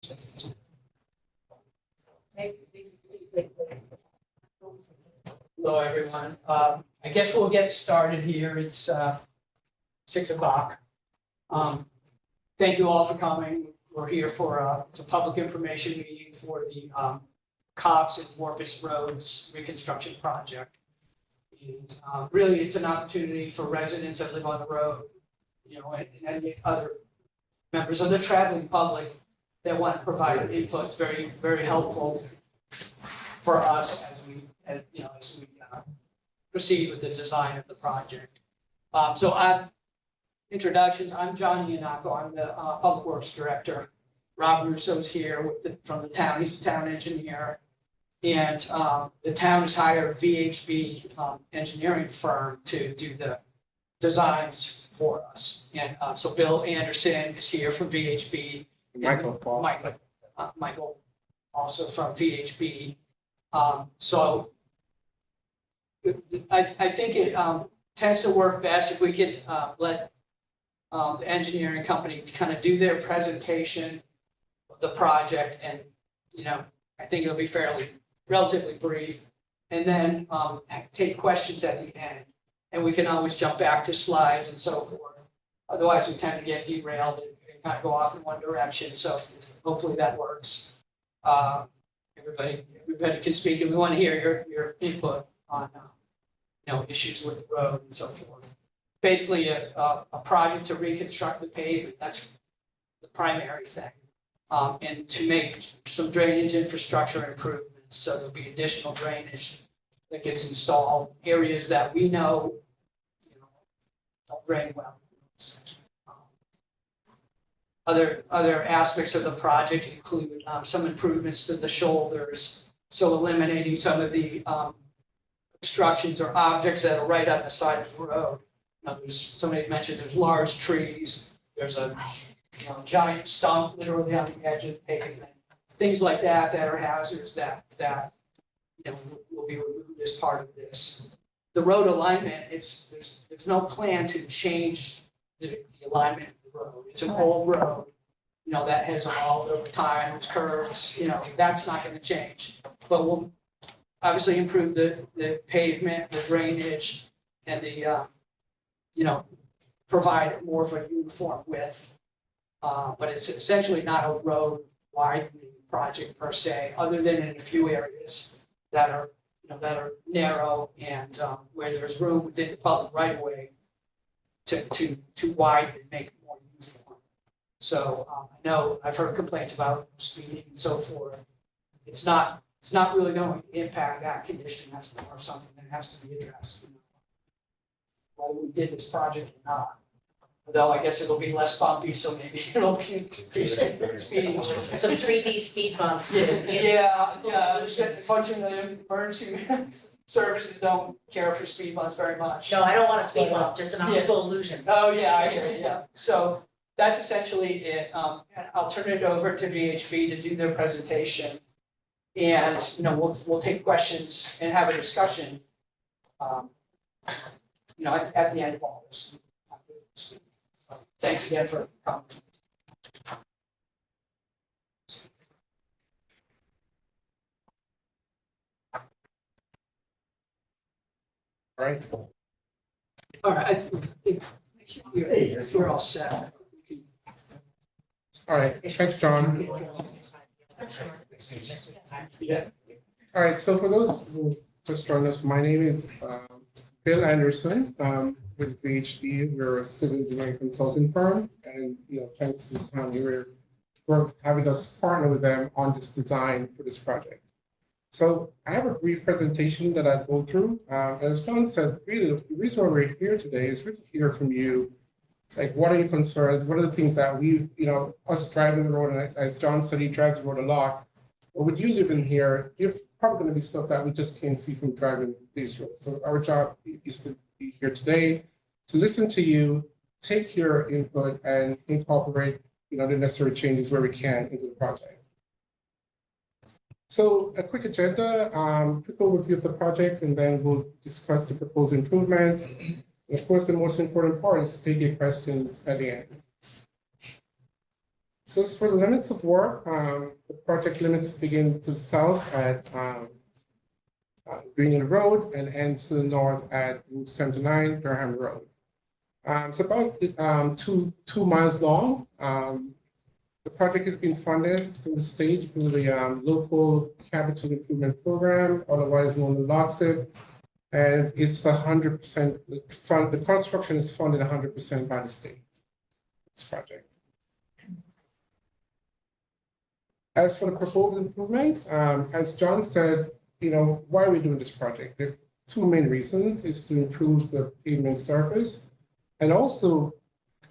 Just. Hello, everyone. I guess we'll get started here. It's 6 o'clock. Thank you all for coming. We're here for it's a public information meeting for the Copse and Warpas Roads reconstruction project. And really, it's an opportunity for residents that live on the road, you know, and any other members of the traveling public that want to provide input. It's very, very helpful for us as we proceed with the design of the project. Introductions, I'm John Iannacco, I'm the Public Works Director. Rob Russo's here from the town, he's a town engineer. And the town has hired a VHB engineering firm to do the designs for us. And so Bill Anderson is here from VHB. Michael also from VHB. So I think it tends to work best if we could let the engineering company kind of do their presentation of the project, and I think it'll be relatively brief, and then take questions at the end, and we can always jump back to slides and so forth. Otherwise, we tend to get derailed and kind of go off in one direction. So hopefully that works. Everybody can speak, and we want to hear your input on issues with the road and so forth. Basically, a project to reconstruct the pavement. That's the primary thing, and to make some drainage infrastructure improvements. So there'll be additional drainage that gets installed, areas that we know, don't drain well. Other aspects of the project include some improvements to the shoulders, so eliminating some of the obstructions or objects that are right on the side of the road. Somebody mentioned there's large trees, there's a giant stump literally on the edge of the pavement, things like that that are hazards that will be removed as part of this. The road alignment, there's no plan to change the alignment of the road. It's an old road, that has evolved over time, its curves, that's not going to change. But we'll obviously improve the pavement, the drainage, and the provide more of a uniform width. But it's essentially not a road widening project per se, other than in a few areas that are narrow and where there's room within the public right of way to widen and make it more uniform. So I know I've heard complaints about speeding and so forth. It's not really going to impact that condition. That's more of something that has to be addressed. Whether we did this project or not. Although I guess it'll be less bumpy, so maybe it'll increase speeding. Some 3D speed bumps. Yeah. Unfortunately, the emergency services don't care for speed bumps very much. No, I don't want a speed bump, just an optical illusion. Oh, yeah, I hear you, yeah. So that's essentially it. I'll turn it over to VHB to do their presentation. And, we'll take questions and have a discussion, at the end of all this. Thanks again for coming. All right, I think you're all set. All right, thanks, John. Yeah. All right, so for those who just joined us, my name is Bill Anderson with VHB. We're a civil engineering consulting firm, and thanks to the town here for having us partner with them on this design for this project. So I have a brief presentation that I'll go through. As John said, really the reason why we're here today is really to hear from you. Like, what are your concerns? What are the things that we, us driving the road, and as John said, he drives the road a lot. But when you live in here, you're probably going to be stuff that we just can't see from driving these roads. So our job is to be here today to listen to you, take your input, and incorporate, the necessary changes where we can into the project. So a quick agenda, quick overview of the project, and then we'll discuss the proposed improvements. And of course, the most important part is to take your questions at the end. So as for the limits of work, the project limits begin to the south at Green Hill Road and ends to the north at Route 79, Durham Road. It's about 2 miles long. The project has been funded through the state through the local capital improvement program, otherwise known as LOCSIP. And it's 100% fund. The construction is funded 100% by the state. This project. As for the proposed improvements, as John said, why are we doing this project? There are two main reasons: is to improve the pavement surface, and also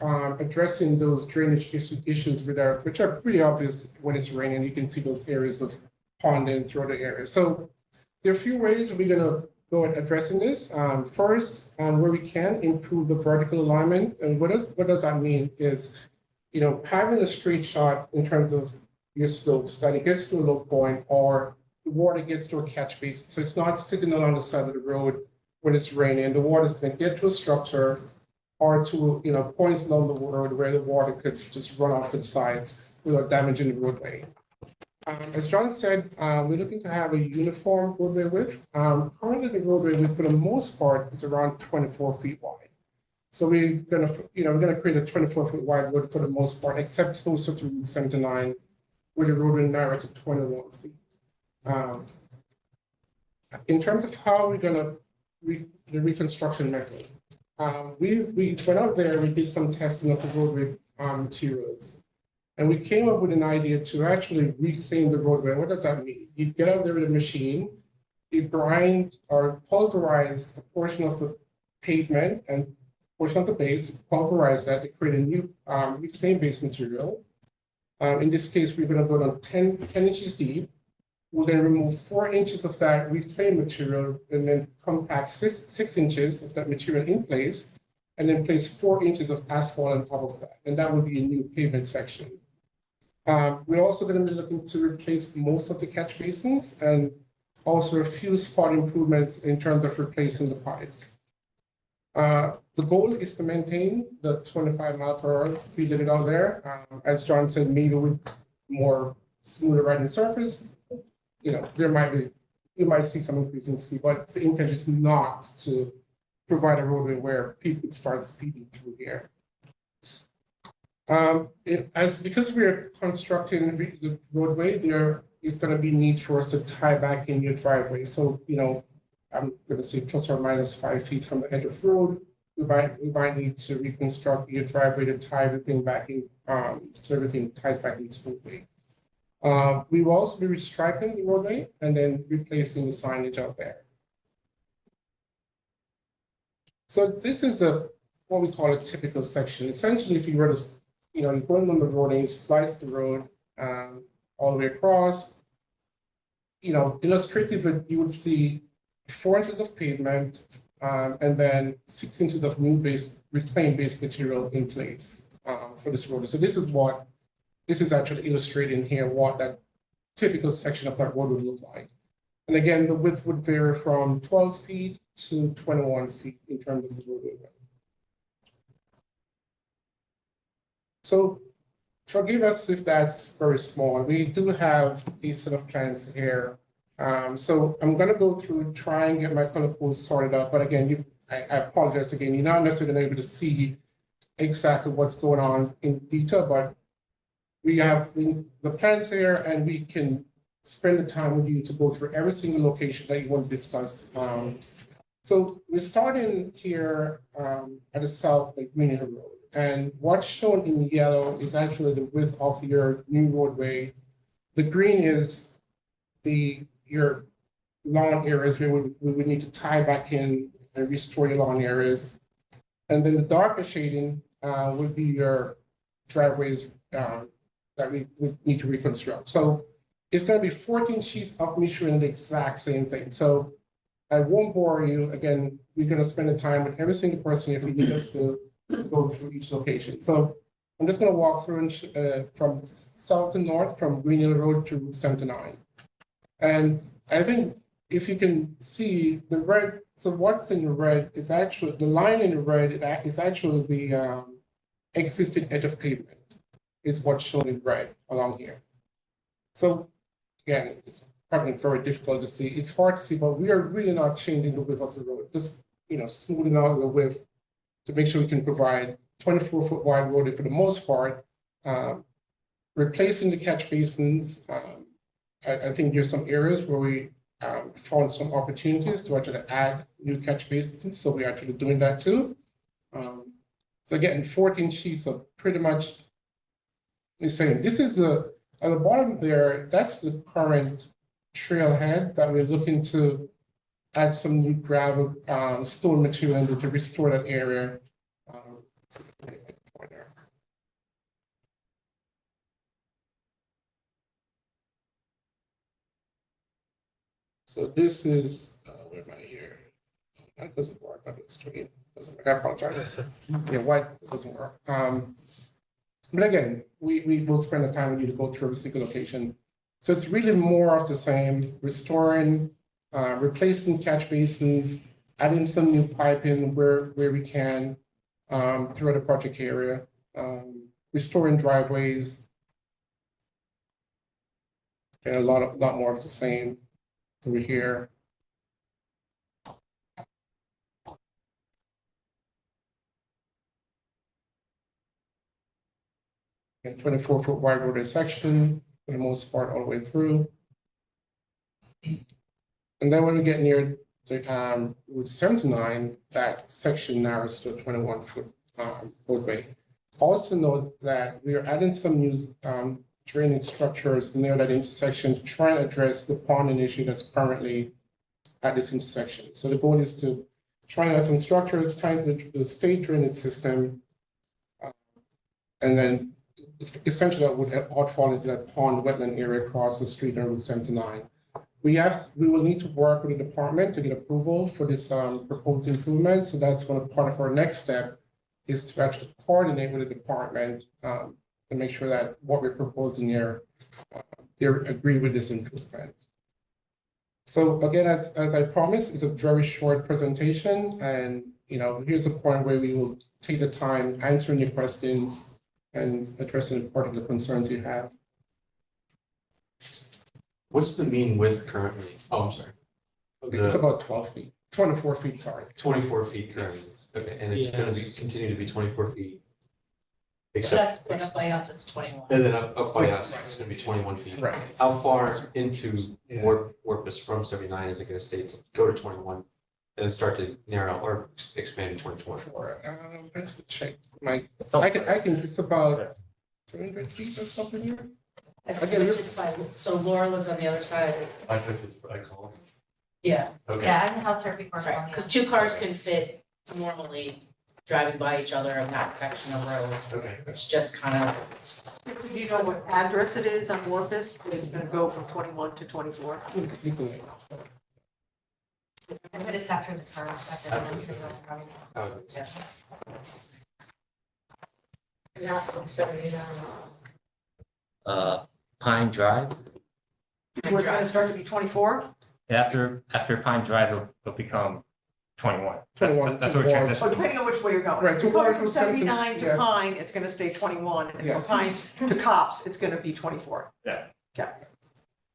addressing those drainage issues which are pretty obvious when it's raining. You can see those areas of ponding throughout the area. So there are a few ways we're going to go at addressing this. First, where we can improve the vertical alignment, and what does that mean is, having a straight shot in terms of your slopes, that it gets to a low point or the water gets to a catch basin. So it's not sitting along the side of the road when it's raining. The water is going to get to a structure or to points along the road where the water could just run off to the sides without damaging the roadway. As John said, we're looking to have a uniform roadway width. Currently, the roadway width for the most part is around 24 feet wide. So we're gonna create a 24-foot wide road for the most part, except closer to Route 79, where the roadway narrowed to 21 feet. In terms of how we're gonna the reconstruction method, we went out there, we did some testing of the roadway materials. And we came up with an idea to actually reclaim the roadway. What does that mean? You get out there with a machine, you grind or pulverize a portion of the pavement and a portion of the base, pulverize that to create a new reclaimed base material. In this case, we're going to go down 10 inches deep. We're going to remove 4 inches of that reclaimed material and then compact 6 inches of that material in place, and then place 4 inches of asphalt on top of that. And that would be a new pavement section. We're also going to be looking to replace most of the catch basins and also a few spot improvements in terms of replacing the pipes. The goal is to maintain the 25-mile-per-hour speed limit out there. As John said, maybe with more smoother riding surface, you might see some increase in speed, but the intent is not to provide a roadway where people start speeding through here. Because we're constructing the roadway, there is going to be need for us to tie back in your driveway. So, I'm going to say plus or minus 5 feet from the edge of road, we might need to reconstruct your driveway to tie everything back in, so everything ties back in smoothly. We will also be restriping the roadway and then replacing the signage out there. So this is what we call a typical section. Essentially, if you were to you're going on the road and you slice the road all the way across, illustratively, you would see 4 inches of pavement and then 6 inches of new reclaimed base material in place for this road. So this is actually illustrating here what that typical section of that road would look like. And again, the width would vary from 12 feet to 21 feet in terms of the roadway width. So forgive us if that's very small. We do have these set of plans here. So I'm going to go through, try and get my color code sorted out. But again, I apologize again. You're not necessarily able to see exactly what's going on in detail, but we have the plans here, and we can spend the time with you to go through every single location that you want to discuss. So we're starting here at the south, like Green Hill Road. And what's shown in yellow is actually the width of your new roadway. The green is your lawn areas where we would need to tie back in and restore your lawn areas. And then the darker shading would be your driveways that we would need to reconstruct. So it's going to be 14 sheets of me showing the exact same thing. So I won't bore you. Again, we're going to spend the time with every single person if we need us to go through each location. So I'm just going to walk through from south to north, from Green Hill Road to Route 79. And I think if you can see the red, so what's in the red is actually, the line in the red is actually the existing edge of pavement. is what's shown in red along here. So again, it's probably very difficult to see. It's hard to see, but we are really not changing the width of the road, just, smoothing out the width to make sure we can provide 24-foot wide road for the most part. Replacing the catch basins, I think there's some areas where we found some opportunities to actually add new catch basins, so we're actually doing that too. So again, 14 sheets of pretty much the same. This is at the bottom there, that's the current trailhead that we're looking to add some new gravel, stone material in to restore that area. So this is, where am I here? That doesn't work on the screen. Doesn't work. I apologize. Yeah, why doesn't work? But again, we will spend the time with you to go through every single location. So it's really more of the same, restoring, replacing catch basins, adding some new piping where we can throughout the project area, restoring driveways, and a lot more of the same over here. And 24-foot wide road section for the most part all the way through. And then when we get near the Route 79, that section narrows to a 21-foot roadway. Also note that we are adding some new drainage structures near that intersection to try and address the ponding issue that's currently at this intersection. So the goal is to try and add some structures tied to the state drainage system, and then essentially that would all fall into that pond wetland area across the street on Route 79. We will need to work with the department to get approval for this proposed improvement. So that's one part of our next step, is to actually coordinate with the department to make sure that what we're proposing here, they agree with this improvement. So again, as I promised, it's a very short presentation, and here's a point where we will take the time answering your questions and addressing part of the concerns you have. What's the mean width currently? Oh, I'm sorry. It's about 12 feet, 24 feet, sorry. 24 feet currently. Okay, and it's gonna continue to be 24 feet. Except, But up by us, it's 21. and then up by us, it's gonna be 21 feet. Right. How far into Warpas from 79 is it gonna stay to go to 21 and start to narrow or expand to 24? I have to check I can, it's about 300 feet or something here. Again, it's by, so Laura lives on the other side. I think it's what I call Yeah, it. Okay. Yeah, I have a house here before. right, because 2 cars can fit normally driving by each other in that section of road. Okay. It's just kind of, Do you know what address it is on Warpas? It's gonna go from 21 to 24. But it's after the curve, after the entry. Oh, not from 79. Pine Drive. So it's gonna start to be 24? After Pine Drive, it'll become 21. That's 21, that's what we're 21. Oh, transitioning. depending on which way you're going. Right, If so you're going going from from 79 to yeah. Pine, it's gonna stay 21, and Yes. from Pine to Copse, it's gonna be 24.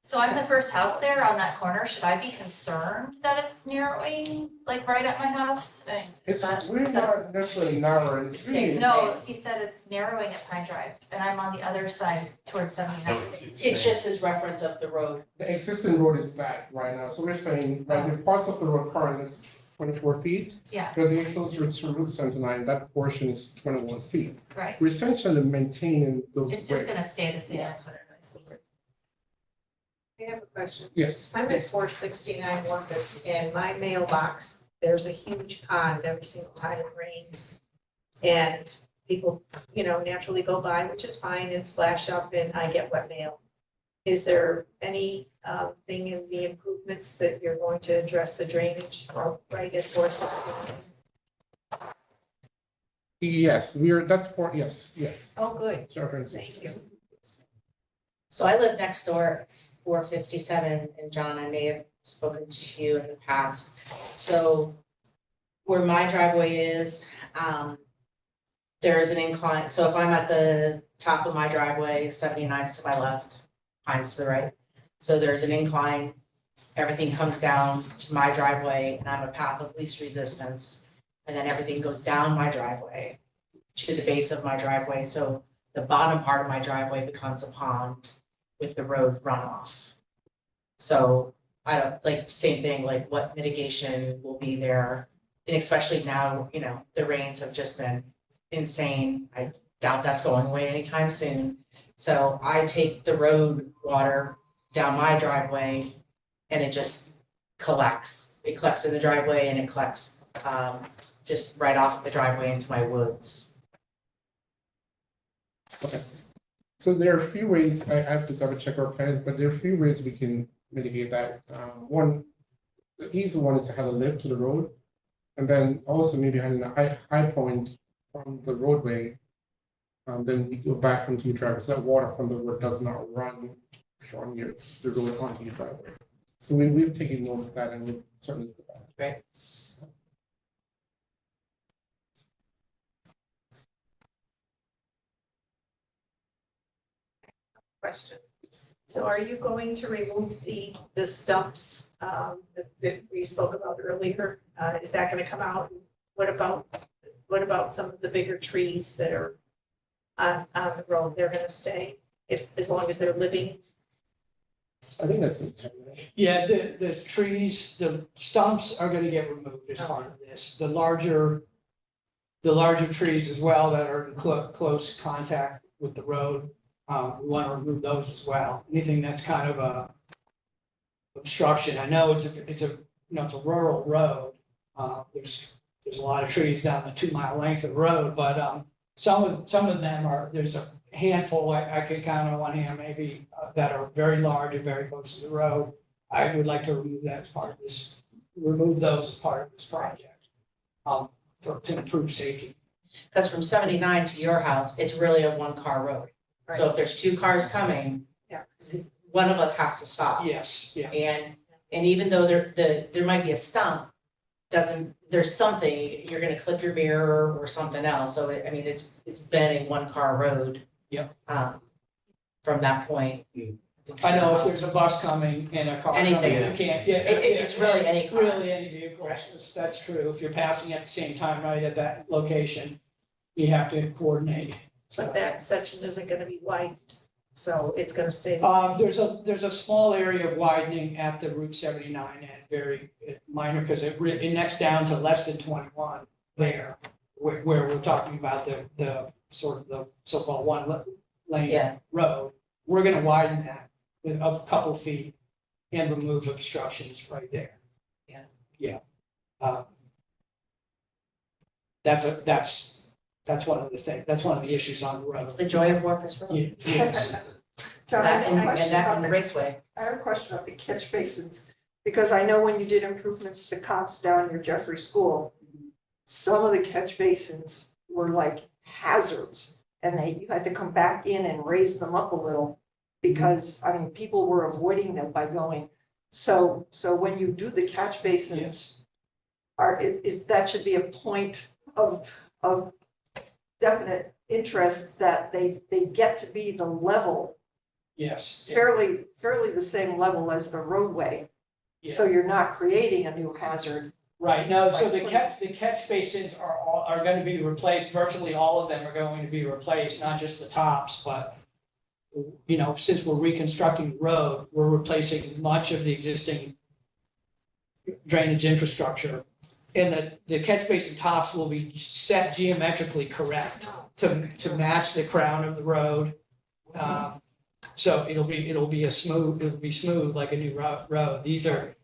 So I'm the first house there on that corner. Should I be concerned that it's narrowing, like right at my house? I mean, It's is we're that- not necessarily narrow, it's really. No, he said it's narrowing at Pine Drive, and I'm on the other side towards 79. It's just his reference of the road. The existing road is back right now, so we're saying that the parts of the road currently is 24 feet. Yeah, Because the closer to Route 79, that portion is 21 feet. right. We're essentially maintaining those. It's just widths. gonna stay the same, that's what it is. I have a question. Yes, I'm at 469 Warpas, and my mailbox, there's a huge pond every single time it rains. And people, naturally go by, which is fine, and splash up, and I get wet mail. Is there any thing in the improvements that you're going to address the drainage or right at 469? yes, that's part, yes. Oh, good. Sure. Thank you. So I live next door, 457, and John, I may have spoken to you in the past. So where my driveway is, there is an incline, so if I'm at the top of my driveway, 79's to my left, Pines to the right. So there's an incline, everything comes down to my driveway, and I'm a path of least resistance. And then everything goes down my driveway to the base of my driveway, so the bottom part of my driveway becomes a pond with the road runoff. So I don't, like, same thing, like what mitigation will be there? And especially now, you know, the rains have just been insane. I doubt that's going away anytime soon. So I take the road water down my driveway and it just collects. It collects in the driveway and it collects just right off the driveway into my woods. Okay. So there are a few ways, I have to double check our plans, but there are a few ways we can mitigate that. One, the easy one is to have a lip to the road. And then also maybe having a high point from the roadway. Then you go back onto your driveway, so that water from the road does not run from the road onto your driveway. So we've taken note of that and we'll certainly do that. Right. Question. So are you going to remove the stumps that we spoke about earlier? Is that gonna come out? What about some of the bigger trees that are on the road? They're gonna stay as long as they're living? I think that's it. Yeah, the trees, the stumps are gonna get removed as part of this. The larger trees as well that are in close contact with the road, we want to remove those as well. Anything that's kind of a obstruction. I know it's a rural road. There's a lot of trees down the 2 mile length of the road, but some of them there's a handful I could count on one hand maybe that are very large and very close to the road. I would like to remove those as part of this project, to improve safety. Because from 79 to your house, it's really a 1-car road. So if there's 2 cars coming, Yeah. one of us has to stop. Yes, yeah. And even though there might be a stump, there's something, you're gonna clip your mirror or something else, so it's been a 1-car road. Yeah. From that point. I know if there's a bus coming and a car coming, Anything. you can't get. It's really any car. Really any vehicles, that's true. If you're passing at the same time right at that location, you have to coordinate. But that section isn't gonna be widened, so it's gonna stay the same. There's a small area of widening at the Route 79 and very minor, because it necks down to less than 21 there, where we're talking about the sort of the so-called one-lane Yeah. road. We're gonna widen that with a couple feet and remove obstructions right there. Yeah. Yeah. That's one of the things, that's one of the issues on the road. It's the joy of Warpas Road. Yes. John, I That have a and question that about and the- Raceway. I have a question about the catch basins, because I know when you did improvements to Copse down near Jeffrey School, some of the catch basins were like hazards, and you had to come back in and raise them up a little, because, I mean, people were avoiding them by going. So when you do the catch basins, Yes. that should be a point of definite interest that they get to be the level, Yes. fairly the same level as the roadway. Yeah. So you're not creating a new hazard. Right, no, so Like the catch basins are gonna be replaced, virtually all of them are going to be replaced, not just the tops, but since we're reconstructing the road, we're replacing much of the existing drainage infrastructure. And the catch basin tops will be set geometrically correct to match the crown of the road. So it'll be smooth like a new road. These are,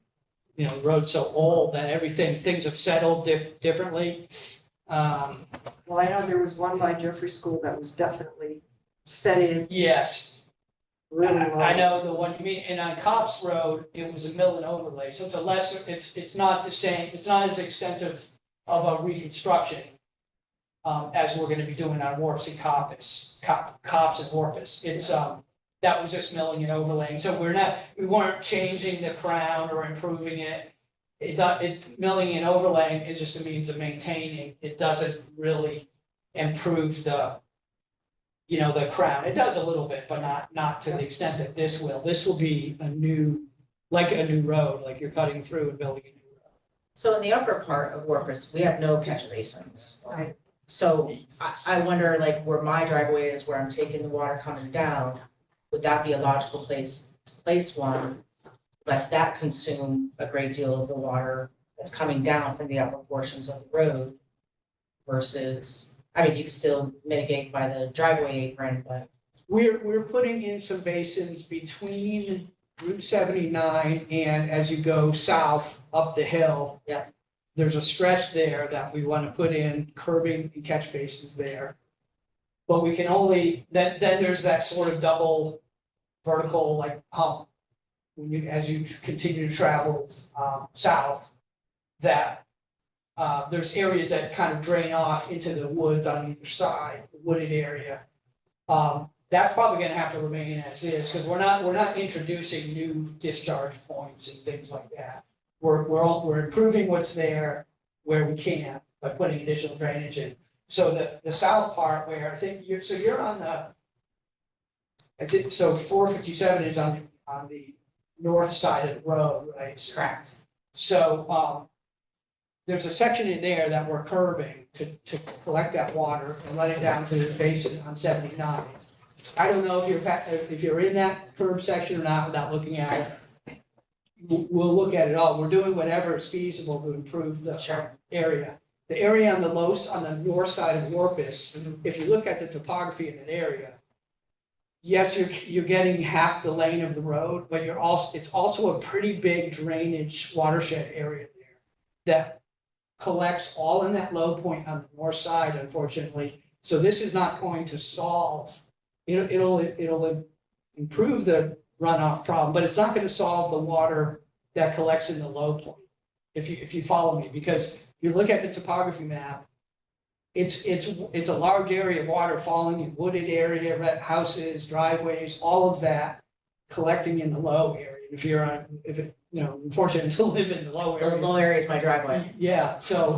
roads so old that things have settled differently. Well, I know there was one by Jeffrey School that was definitely set in Yes, really low. I know the one you mean, and on Copse Road, it was a mill and overlay, so it's a lesser, it's not the same, it's not as extensive of a reconstruction as we're gonna be doing on Warps and Copse and Warpas. It's, that was just milling and overlaying, so we weren't changing the crown or improving it. Milling and overlaying is just a means of maintaining, it doesn't really improve the you know, the crown. It does a little bit, but not to the extent that this will. This will be a new, like a new road, like you're cutting through and building a new road. So in the upper part of Warpas, we have no catch basins. Right. So I wonder, like, where my driveway is, where I'm taking the water coming down, would that be a logical place to place one? Let that consume a great deal of the water that's coming down from the upper portions of the road versus, I mean, you can still mitigate by the driveway apron, but We're putting in some basins between Route 79 and as you go south up the hill. Yep. There's a stretch there that we want to put in curbing and catch basins there. But we can only, then there's that sort of double vertical like hump. When you, as you continue to travel south, that there's areas that kind of drain off into the woods on either side, the wooded area. That's probably gonna have to remain as is, because we're not introducing new discharge points and things like that. We're improving what's there where we can by putting additional drainage in. So the south part where I think you're on the, I think, so 457 is on the north side of the road, right? it's correct. So there's a section in there that we're curbing to collect that water and let it down to the basin on 79. I don't know if you're in that curb section or not without looking at it. We'll look at it all. We're doing whatever is feasible to improve the Sure. area. The area on the north side of Warpas, if you look at the topography in that area, yes, you're getting half the lane of the road, but it's also a pretty big drainage watershed area there that collects all in that low point on the north side, unfortunately. So this is not going to solve, it'll improve the runoff problem, but it's not gonna solve the water that collects in the low point. If you follow me, because you look at the topography map, it's a large area of water falling in wooded area, houses, driveways, all of that collecting in the low area. Unfortunate to live in the low The area. low area is my driveway. Yeah, so,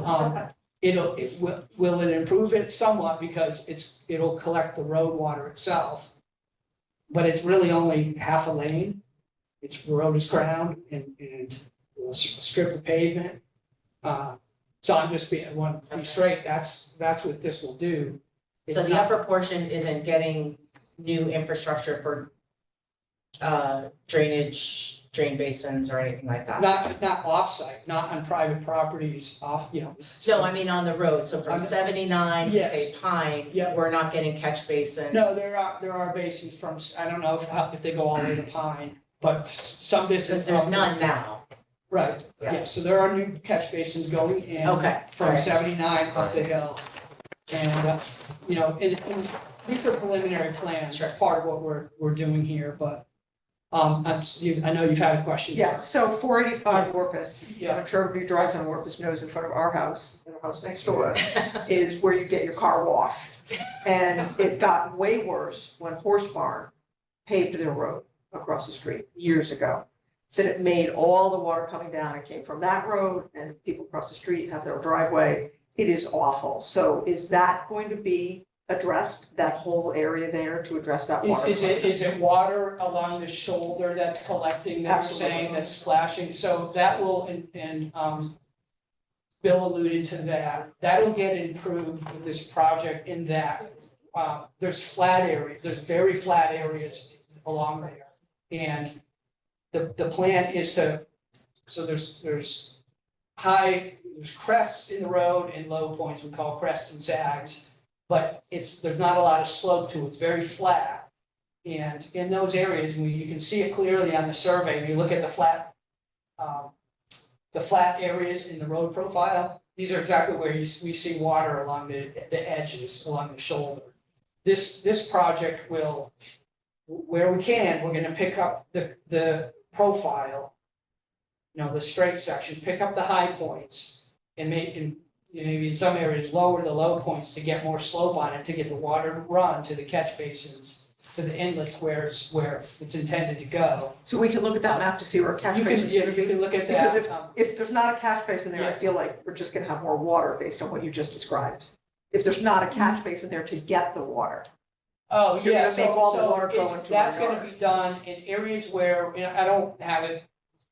will it improve it somewhat because it'll collect the road water itself. But it's really only half a lane. The road is crowned and a strip of pavement. So I'm just want to be straight, that's what this will do. So It's the not- upper portion isn't getting new infrastructure for drainage, drain basins or anything like that? Not offsite, not on private properties off, No, I mean on the road, so from On the- 79 to say Yes. Pine, Yep. we're not getting catch basins. No, there are basins from, I don't know if they go all the way to Pine, but some distance. Because there's from- none now. Right, Yeah. yeah, so there are new catch basins going in. Okay, From alright. 79 up the hill. And, and these are preliminary plans, Sure. it's part of what we're doing here, but, I know you've had a question. Yeah, so 485 Warpas, Yeah. I'm sure everybody who drives on Warpas knows in front of our house, and the house next door, is where you get your car washed. And it got way worse when Horse Barn paved their road across the street years ago. That it made all the water coming down, it came from that road, and people across the street have their driveway. It is awful. So is that going to be addressed, that whole area there, to address that water? Is it water along the shoulder that's collecting, that you're saying, Absolutely. that's splashing? So that will, and Bill alluded to that, that'll get improved with this project in that there's very flat areas along there. And the plan is so there's crests in the road and low points, we call crests and sags. But there's not a lot of slope to it, it's very flat. And in those areas, you can see it clearly on the survey, when you look at the flat areas in the road profile, these are exactly where we see water along the edges, along the shoulder. This project will, where we can, we're gonna pick up the profile, the straight section, pick up the high points and maybe in some areas lower the low points to get more slope on it, to get the water to run to the catch basins, to the inlets where it's intended to go. So we can look at that map to see where catch You basins are gonna be? can look at Because that. if there's not a catch basin there, I Yeah. feel like we're just gonna have more water based on what you just described. If there's not a catch basin there to get the water, Oh, You're yeah, gonna make all the so water go it's, into that's our gonna yard. be done in areas where, I don't have it,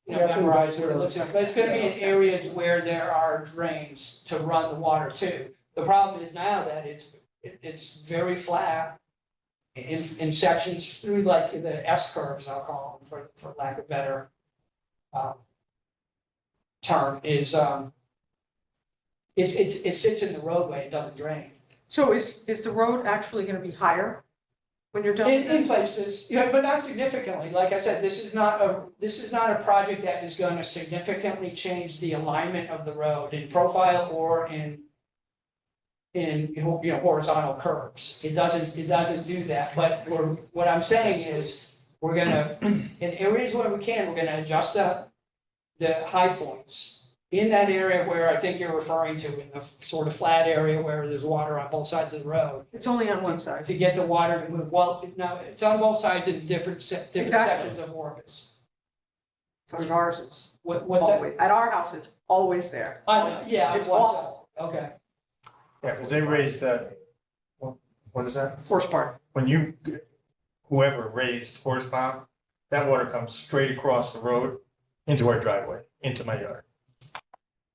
Yeah, I think memorized, that's what it looks like, but it's gonna be in areas where there are drains to run the water to. The problem is now that it's very flat in sections through like the S curves, I'll call them, for lack of better term, is, it sits in the roadway, it doesn't drain. So is the road actually gonna be higher when you're done? In places, but not significantly, like I said, this is not a project that is gonna significantly change the alignment of the road in profile or in horizontal curves. It doesn't do that, but what I'm saying is, we're gonna, in areas where we can, we're gonna adjust the high points. In that area where I think you're referring to, in the sort of flat area where there's water on both sides of the road, It's only on one side. to get the water to move, well, no, it's on both sides in different Exactly. sections of Warpas. But ours is What's that? always, at our house, it's always there. Yeah, It's one awful. side. Okay, Yeah, because they raised that, what is that? Horsepower. When whoever raised horsepower, that water comes straight across the road into our driveway, into my yard.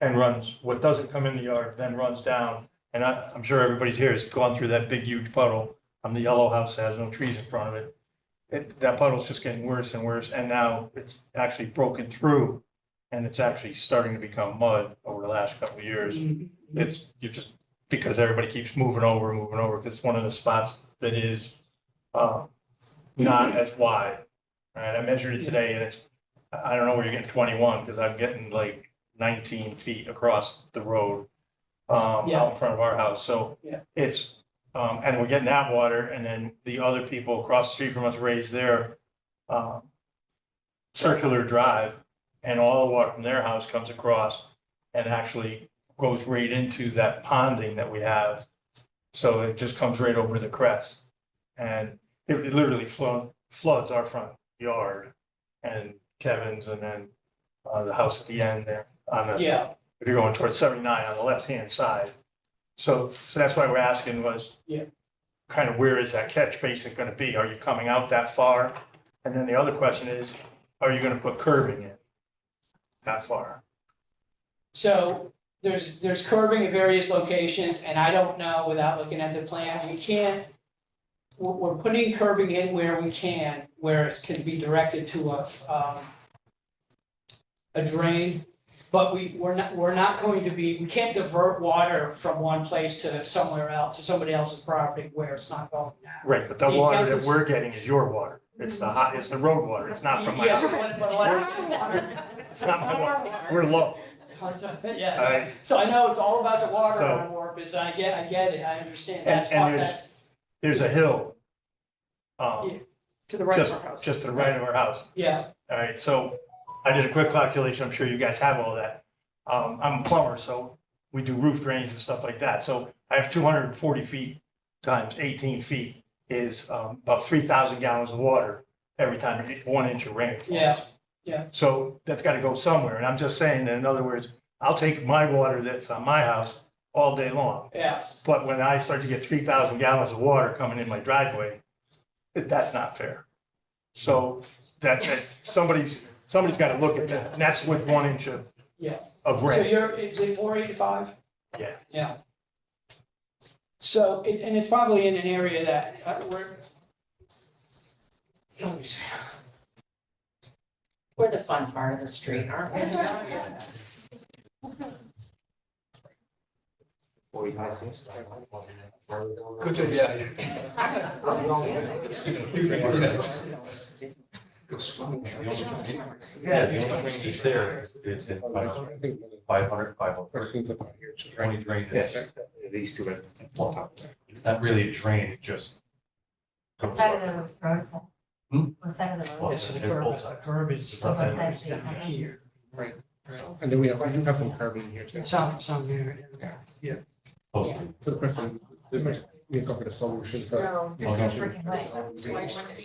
And runs, what doesn't come in the yard then runs down, and I'm sure everybody's here has gone through that big huge puddle on the yellow house that has no trees in front of it. That puddle's just getting worse and worse, and now it's actually broken through, and it's actually starting to become mud over the last couple of years. You just, because everybody keeps moving over, because it's one of the spots that is not as wide. Right, I measured it today, and I don't know where you're getting 21, because I'm getting like 19 feet across the road out in front of our house, so Yeah. it's, and we're getting that water, and then the other people across the street from us raise their circular drive, and all the water from their house comes across and actually goes right into that ponding that we have. So it just comes right over the crest, and it literally floods our front yard and Kevin's, and then the house at the end there on the, yeah, if you're going towards 79 on the left-hand side. So that's why we're asking was, Yeah. kind of where is that catch basin gonna be? Are you coming out that far? And then the other question is, are you gonna put curbing in that far? so there's curbing at various locations, and I don't know, without looking at the plan, we're putting curbing in where we can, where it can be directed to a drain. But we're not going to be, we can't divert water from one place to somewhere else, to somebody else's property where it's not going now. Right, but the The water intent that is- we're getting is your water. It's the road water. It's not from my Yes, house. but what I'm saying- It's not my water. We're low. Yeah, Alright. so I know it's all about the water So- on Warpas, I get it, I understand, And- that's and fine, there's- There's a hill. Yeah. To the right of Just, our house. just to the right of our house. yeah, All right, so I did a quick calculation. I'm sure you guys have all that. I'm a plumber, so we do roof drains and stuff like that. So I have 240 feet times 18 feet is about 3,000 gallons of water every time 1 inch of rain falls. Yeah. So that's got to go somewhere. And I'm just saying that, in other words, I'll take my water that's on my house all day long. yeah, But when I start to get 3,000 gallons of water coming in my driveway, that's not fair. So that somebody's got to look at that. And that's with 1 inch of Yeah. of so rain. is it 485? Yeah. Yeah. So, and it's probably in an area that, let me see. We're the fun part of the street, aren't we? Good job, yeah. Yeah, the only thing that's there is in 500, 500. Questions about here. Just Only drain is these two residences. It's not really a drain, it just. What side of the road is that? Hmm? What side of the road Well, is It's that? the both curb, sides. curb is So both sides down are- here, And then we have some curbing here too. some here. So the question, we come with a solution for. No, there's no freaking way.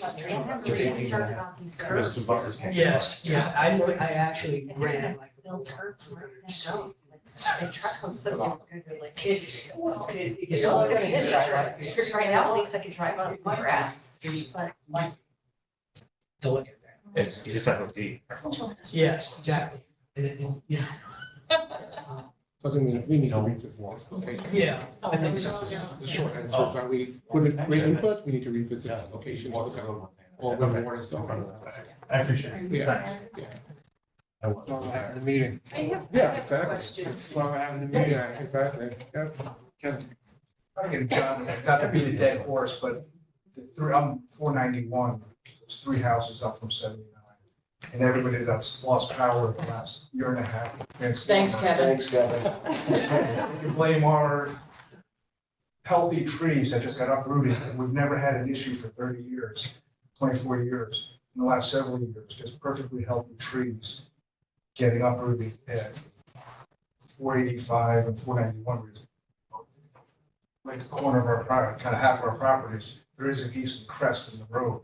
I'm really concerned about these curbs. Yes, yeah, I actually ran like. Build curbs where it can go. it's so like, It's, it's all going in his driveway. Right now, at least I can drive on my grass, but. to look at that. It's, you just have to be. Yes, exactly. You know. So then we need to revisit this location. Yeah, Oh, I think This so. is the short answer is, are we, with great input, we need to revisit the location to look at all where the water's going. I appreciate it. Yeah, Well, we're having the meeting. yeah, exactly. Question. That's why we're having the meeting. Yeah, exactly, yeah. Kevin, Again, John, not to beat a dead horse, but I'm 491, there's 3 houses up from 79. And everybody that's lost power the last year and a half. Thanks, Kevin. thanks, Kevin. We can blame our healthy trees that just got uprooted, and we've never had an issue for 30 years, 24 years, in the last several years, just perfectly healthy trees getting uprooted at 485 and 491 reason. Right at the corner of our property, kind of half of our properties, there is a decent crest in the road,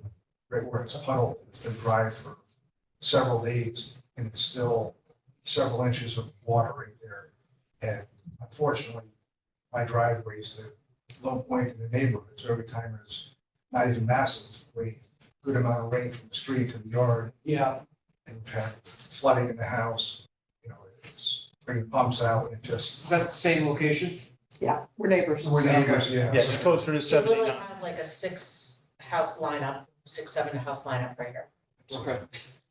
right where it's puddled, it's been dry for several days, and it's still several inches of water right there. And unfortunately, my driveway is the low point in the neighborhood, so every time there's not even massive, good amount of rain from the street to the yard, Yeah, and we've had flooding in the house, you know, it's bringing pumps out, and it just, Is that the same location? Yeah, we're neighbors. we're neighbors, yeah. Yeah, it's closer to We literally 79. have like a 6-house lineup, 6-7 house lineup right here. Okay.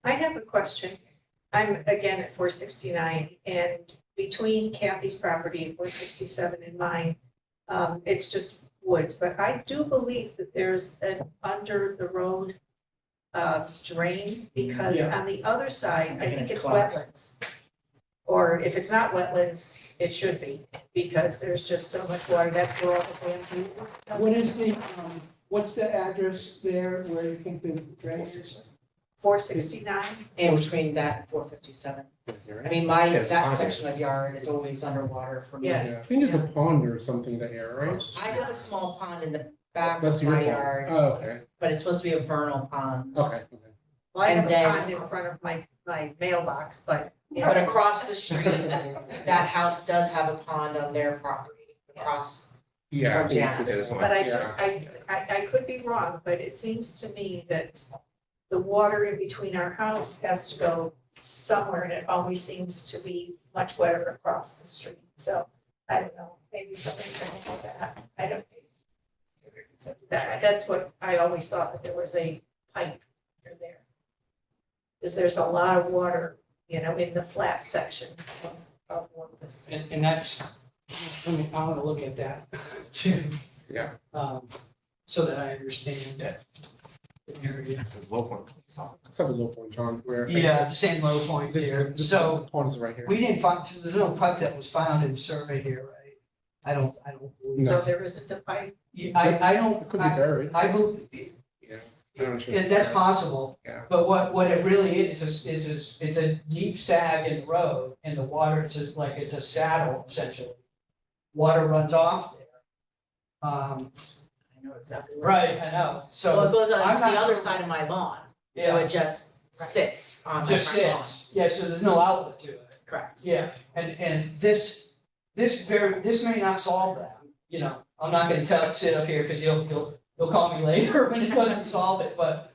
I have a question. I'm again at 469 and between Kathy's property and 467 and mine, it's just woods, but I do believe that there's an under the road drain because Yeah. on the other side, I think it's it's clogged. wetlands. Or if it's not wetlands, it should be because there's just so much water. That's where all the bamboo. what is the, what's the address there where you think the drain is? 469. In between that and 457. I mean, that section of yard is always underwater for me. Yes. Yeah, I think there's a pond or something there, right? I have a small pond in the back That's of your my pond. yard, Oh, okay, but it's supposed to be a vernal pond. okay. Well, I have And a then- pond in front of my mailbox, but, you know. But across the street, that house does have a pond on their property, across. Yeah. I Or think it's Janice. this one, But yeah. I could be wrong, but it seems to me that the water in between our house has to go somewhere, and it always seems to be much wetter across the street. So, I don't know, maybe something like that, I don't. That's what I always thought, that there was a pipe under there. Because there's a lot of water, you know, in the flat section of Warpas. And that's, I want to look at that too. Yeah. So that I understand that area. It's low point. Let's have a look one, John, where. Yeah, the same low point there. This So pond is right here. we didn't find, there's no pipe that was found in the survey here, right? I don't believe. So there isn't a pipe. I don't, It could be buried. I believe, Yeah. I'm not sure. yeah, that's possible. Yeah. But what it really is a deep sag in the road and the water, it's a saddle essentially. Water runs off there. I know exactly where. Right, I know, Well, it so, goes on I'm to the not other sure- side of my lawn, so yeah, it just sits on my just front lawn. sits, yeah, so there's no outlet to it. Correct. Yeah, and this may not solve that, you know, I'm not gonna sit up here, cause you'll call me later when it doesn't solve it, but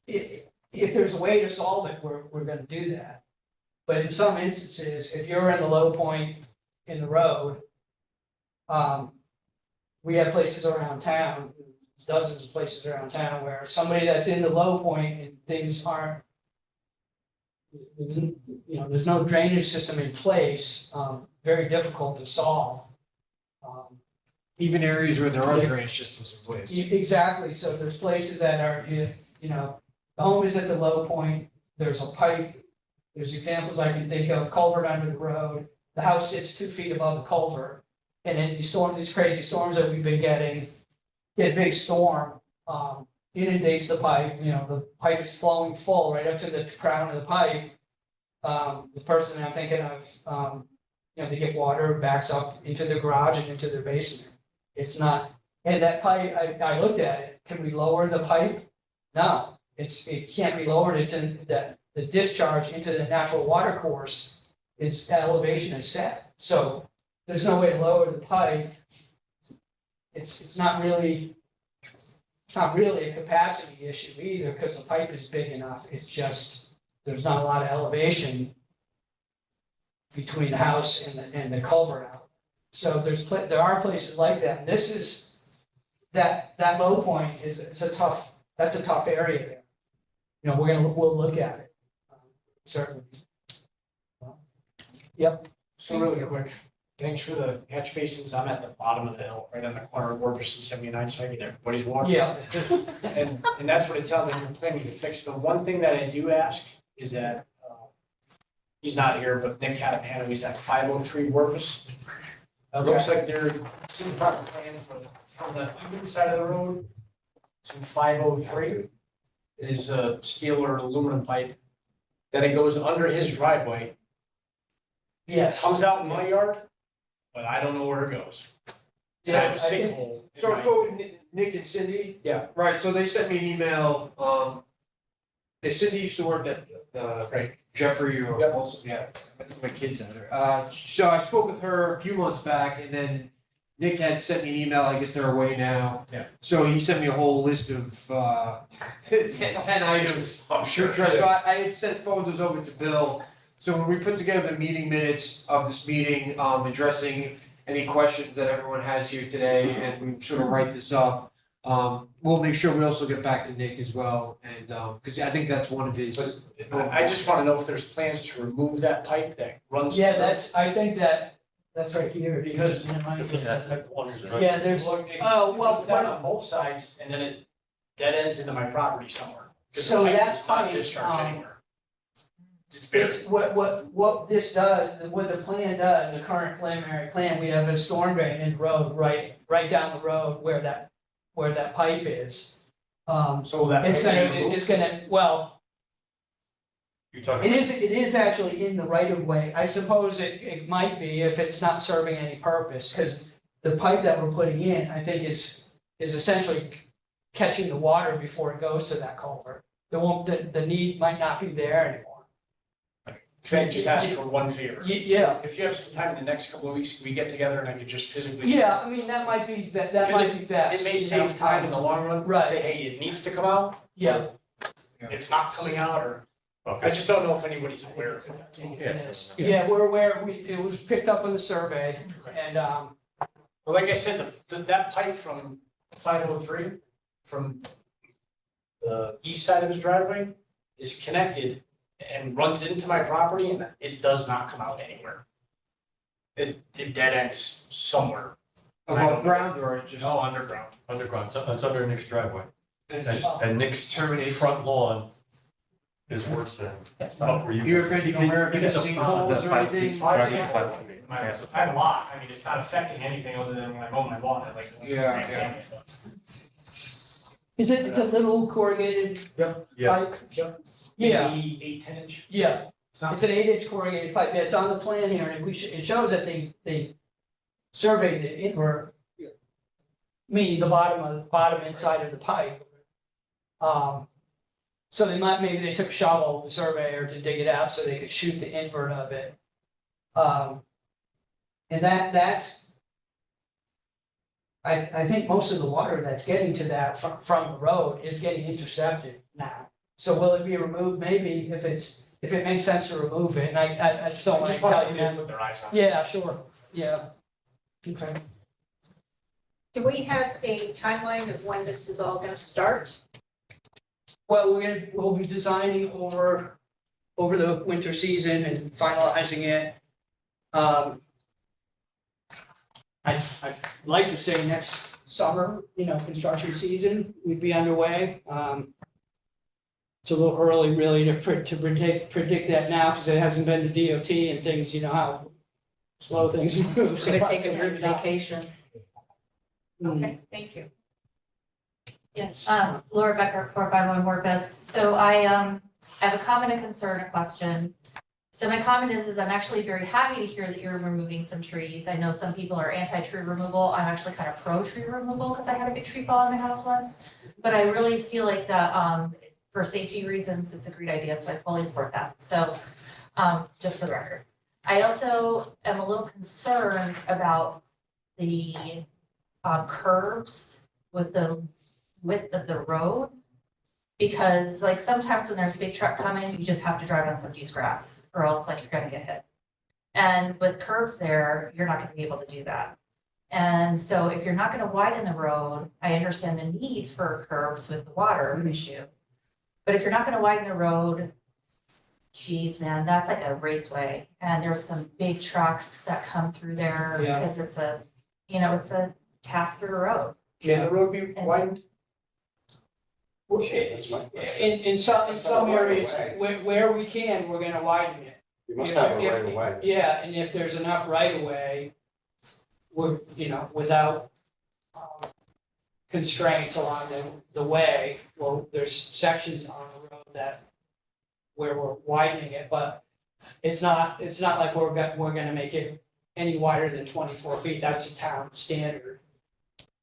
if there's a way to solve it, we're gonna do that. But in some instances, if you're in the low point in the road, we have places around town, dozens of places around town where somebody that's in the low point and things aren't, you know, there's no drainage system in place, very difficult to solve. Even areas where there are Yeah. drainage systems in place. Exactly, so there's places that are, you know, the home is at the low point, there's a pipe, there's examples I can think of, culvert under the road, the house sits 2 feet above the culvert. And then these crazy storms that we've been getting, get a big storm, inundates the pipe, you know, the pipe is flowing full right up to the crown of the pipe. The person I'm thinking of, you know, they get water, backs up into their garage and into their basement. It's not, and that pipe, I looked at it, can we lower the pipe? No, it can't be lowered, it's in the discharge into the natural water course elevation is set, so there's no way to lower the pipe. It's not really a capacity issue either, because the pipe is big enough, it's just, there's not a lot of elevation between the house and the culvert out. So there are places like that, and this is, that low point that's a tough area there. You know, we'll look at it, certainly. Yep. So really quick, thanks for the catch basins. I'm at the bottom of the hill, right on the corner of Warpas and 79, so I get everybody's water. Yeah. And that's what it sounds like you're planning to fix. The one thing that I do ask is that, he's not here, but Nick had a hand, he's at 503 Warpas. It looks like they're seeing proper plan from the even side of the road to 503 is a steel or aluminum pipe. Then it goes under his driveway, Yes. comes out in my yard, but I don't know where it goes. I have a I think- sinkhole. So I spoke with Nick and Cindy. Yeah. Right, so they sent me an email, and Cindy used to work at the Right. Jeffrey or Yep. also, yeah, I think my kids had her. So I spoke with her a few months back, and then Nick had sent me an email, I guess they're away now. Yeah. So he sent me a whole list of 10 items. I'm sure. So I had sent photos over to Bill. So when we put together the meeting minutes of this meeting, addressing any questions that everyone has here today, and we sort of write this up, we'll make sure we also get back to Nick as well, and, cause I think that's one of his. I just wanna know if there's plans to remove that pipe that runs. Yeah, I think that's right here. Because- Yeah, there's, oh, well, It's down on both sides and then it dead ends into my property somewhere. 'Cause the So pipe that does not pipe, discharge anywhere. It's buried. it's what this does, what the plan does, the current preliminary plan, we have a storm drain in the road, right down the road where that pipe is. So that. It's pipe gonna, being removed? it's gonna, well, You're talking. it is actually in the right of way. I suppose it might be if it's not serving any purpose, because the pipe that we're putting in, I think is essentially catching the water before it goes to that culvert. The need might not be there anymore. Can I just ask for one favor? Yeah, If you have some time in the next couple of weeks, can we get together and I could just physically? yeah, I mean, that might be best. It may save time in the long run. Right. Say, hey, it needs to come out. Yeah. It's not coming out, or I just don't know if anybody's aware of it. Yeah, we're aware, it was picked up on the survey, and, Well, like I said, that pipe from 503, from the east side of his driveway is connected and runs into my property, and it does not come out anywhere. It dead ends somewhere. Above ground or just? No, underground. Underground, it's under Nick's driveway. And And, just and Nick's terminate. front lawn is worse than up where you. You're offending American You get the- sinkholes that's or 5 feet. anything? Five Driveway feet. 5 feet. I Yeah, so have a lot, I mean, it's not affecting anything other than when I mow my lawn, like. Yeah. it's a little corrugated Yeah. pipe. Yeah, 8, 10 inch. yeah, It's not. it's an 8-inch corrugated pipe, yeah, it's on the plan here, and it shows that they surveyed the invert. Meaning the bottom inside of the pipe. So maybe they took a shovel, the surveyor, to dig it out so they could shoot the invert of it. And that's, I think most of the water that's getting to that from the road is getting intercepted now. So will it be removed? Maybe if it makes sense to remove it, and I just don't want to Just want tell you somebody to that. put their eyes on it. Yeah, sure, yeah. Okay. Do we have a timeline of when this is all gonna start? Well, we'll be designing over the winter season and finalizing it. I'd like to say next summer, construction season, we'd be underway. It's a little early really to predict that now, because it hasn't been the DOT and things, you know how slow things move. Gonna take a group vacation. Okay, thank you. Yes, Laura Becker, 451 Warpas. So I have a comment, a concern, a question. So my comment is I'm actually very happy to hear that you're removing some trees. I know some people are anti-tree removal. I'm actually kind of pro-tree removal because I had a big tree fall on my house once. But I really feel like that for safety reasons, it's a great idea, so I fully support that. So just for the record. I also am a little concerned about the curbs with the width of the road. Because like sometimes when there's a big truck coming, you just have to drive on some used grass or else like you're gonna get hit. And with curbs there, you're not gonna be able to do that. And so if you're not gonna widen the road, I understand the need for curbs with the water issue. But if you're not gonna widen the road, geez, man, that's like a raceway. And there's some big trucks that come through there Yeah. because it's a, it's a cast through road. Can the road be widened? In some areas, where we can, we're gonna widen it. You must have a right of way. Yeah, and if there's enough right of way, we're, without constraints along the way, well, there's sections on the road where we're widening it, but it's not like we're gonna make it any wider than 24 feet, that's the town standard.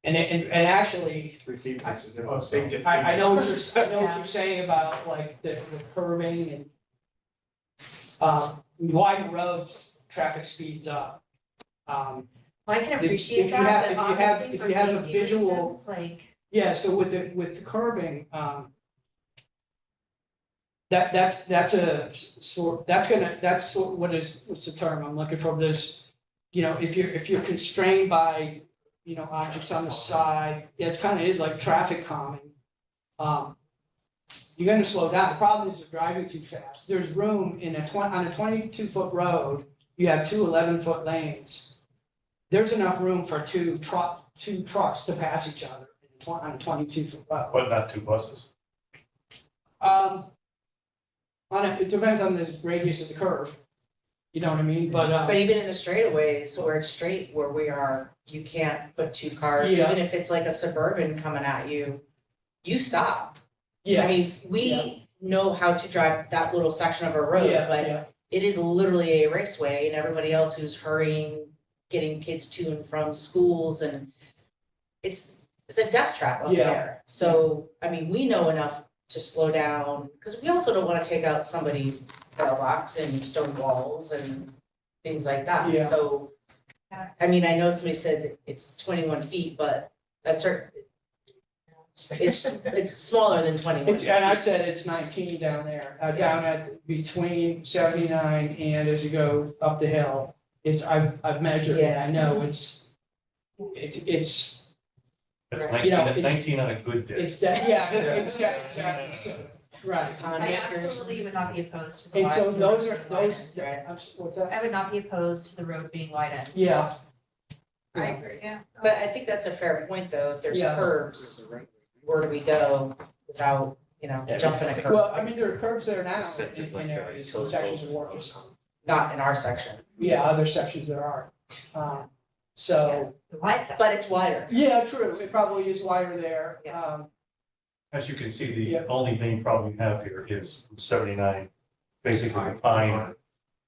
And actually, 3 feet makes a Oh, difference. big difference. I know what you're saying about like the curving and when you widen roads, traffic speeds up. Well, I can If- appreciate if you have- that, if but you have- obviously if for you have a safety visual- reasons, like, Yeah, so with the curbing, that's what's the term I'm looking for, there's, if you're constrained by, objects on the side, it kind of is like traffic calming. You're gonna slow down, the problem is you're driving too fast, there's room on a 22-foot road, you have two 11-foot lanes. There's enough room for two trucks to pass each other on a 22-foot road. But not 2 buses. It depends on the radius of the curve, you know what I mean, but But even in the straightaways where it's straight where we are, you can't put two cars, Yeah. even if it's like a Suburban coming at you, you stop. I yeah, mean, we know how to drive that little section of a road, yeah, but yeah, it is literally a raceway and everybody else who's hurrying, getting kids to and from schools and it's a death trap up Yeah. there. So, I mean, we know enough to slow down, because we also don't want to take out somebody's mailbox and stone walls and things like that. Yeah. So, I mean, I know somebody said it's 21 feet, but that's it's smaller than 21. and I said it's 19 down there, down at between 79 and as you go up the hill. I've measured it, Yeah. I know it's It's Right. 19 on a good day. exactly, so, right. Pond I whiskers. absolutely would not be opposed to the. And so wide- those are, being widened. Right. what's that? I would not be opposed to the road being widened. Yeah. I agree, yeah. But I think that's a fair point, though, if there's Yeah. curves, where do we go without, jumping a curb? Well, I mean, there are curbs there now Except it's in like areas, very sections of close. Warpas. Not in our section, Yeah, other sections there are. So, The wide section. but it's wider. yeah, true, it probably is wider there. Yeah. As you can see, Yeah. the only main problem you have here is from 79, basically Pine,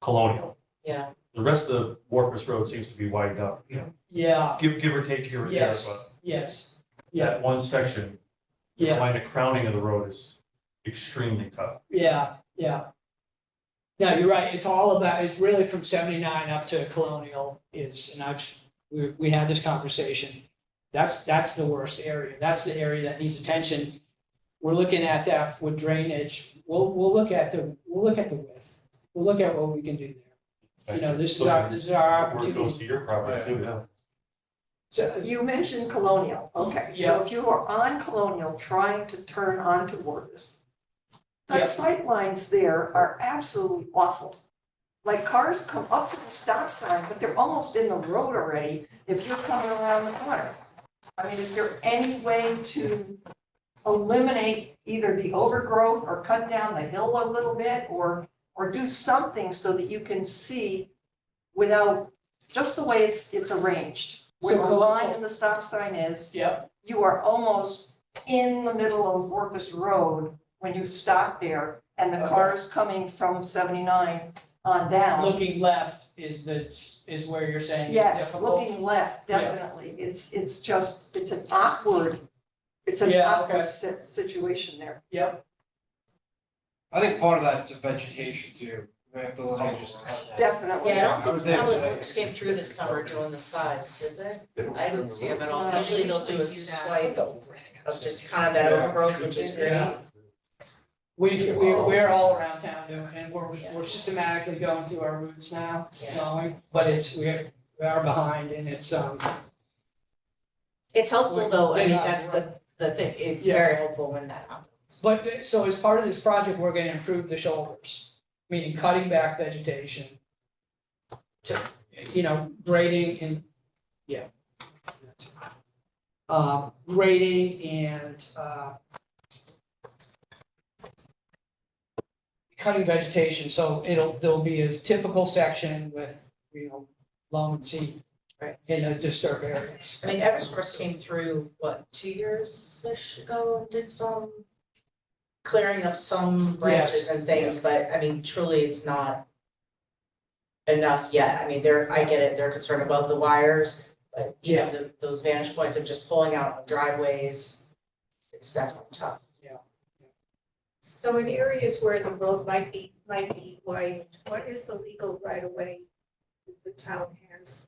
Colonial. Yeah. The rest of the Warpas Road seems to be widened up, Yeah, give or take here or there, Yes. but yes, yeah, that one section, yeah, the crowning of the road is extremely tough. yeah. No, you're right, it's really from 79 up to Colonial we had this conversation. That's the worst area, that's the area that needs attention. We're looking at that with drainage, we'll look at the width, we'll look at what we can do there. This is our Where it opportunity. goes to your property too, yeah. So, You mentioned Colonial, okay, so if you are on Colonial trying to turn onto Warpas, the Yeah. sightlines there are absolutely awful. Like cars come up to the stop sign, but they're almost in the road already if you're coming around the corner. I mean, is there any way to eliminate either the overgrowth or cut down the hill a little bit or do something so that you can see without, just the way it's arranged? Where the So- line and the stop sign is, yep, you are almost in the middle of Warpas Road when you stop there and the Okay. cars coming from 79 on down. looking left is where you're saying it's Yes, difficult. looking left, Yeah. definitely. It's an awkward Yeah, okay. situation there. Yep, I think part of that's vegetation too. We have to look at just. Definitely. Yeah, I I don't was think there Public today. Works came through this summer doing the sides, did they? I didn't see them at all. Usually they'll do a swipe of just kind of that overgrowth, which is great. Yeah. We're all around town doing, and we're systematically going through our routes now, Yeah. going, but we are behind and it's, It's helpful though, I mean, Yeah. that's the thing, it's Yeah. very helpful when that happens. but, so as part of this project, we're gonna improve the shoulders, meaning cutting back vegetation. To, grading and, yeah. Grading and, cutting vegetation, so there'll be a typical section with, loam and seed. Right. In the disturbed areas. I mean, Eversource came through, what, 2 years-ish ago, and did some clearing of some branches and things, but I mean, truly, it's not enough yet. I mean, I get it, they're concerned about the wires, but even those vantage points of just pulling out driveways, it's definitely tough. So in areas where the road might be widened, what is the legal right of way that the town has?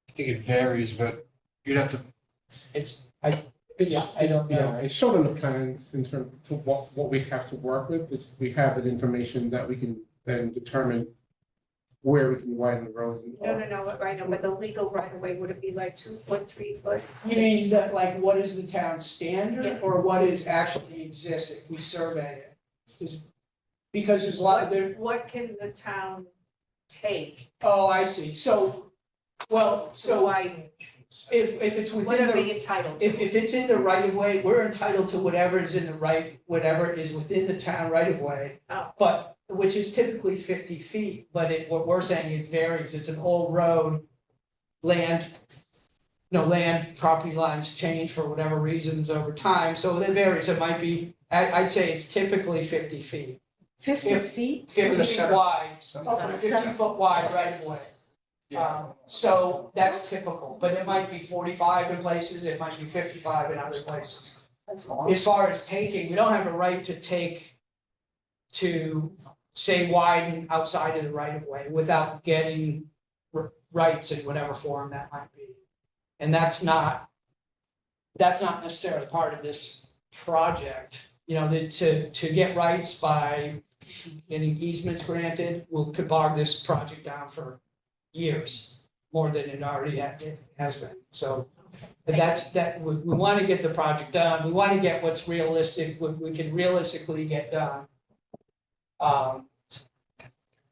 I think it varies, but you'd have to. I don't know. Yeah, it's shown on the plans in terms of what we have to work with, is we have that information that we can then determine where we can widen the road. No, right now, but the legal right of way, would it be like 2 foot, 3 foot? You mean that, like, what is the town standard, or what is actually existing, we survey it? Because there's a lot of there, What can the town take oh, I see, so to widen? if it's What within are the, they entitled to? if it's in the right of way, we're entitled to whatever is in the right, whatever is within the town right of way. Oh. But, which is typically 50 feet, but what we're saying, it varies, it's an old road, land, property lines change for whatever reasons over time, so it varies, it might be, I'd say it's typically 50 feet. 50 feet? 50 feet wide, Okay, 50 foot wide right of way. So that's typical, but it might be 45 in places, it might be 55 in other places. That's long. As far as taking, we don't have a right to say widen outside of the right of way without getting rights in whatever form that might be. And that's not necessarily part of this project, to get rights by getting easements granted, could bog this project down for years, more than it already has been, so. But we wanna get the project done, we wanna get what's realistic, what we can realistically get done.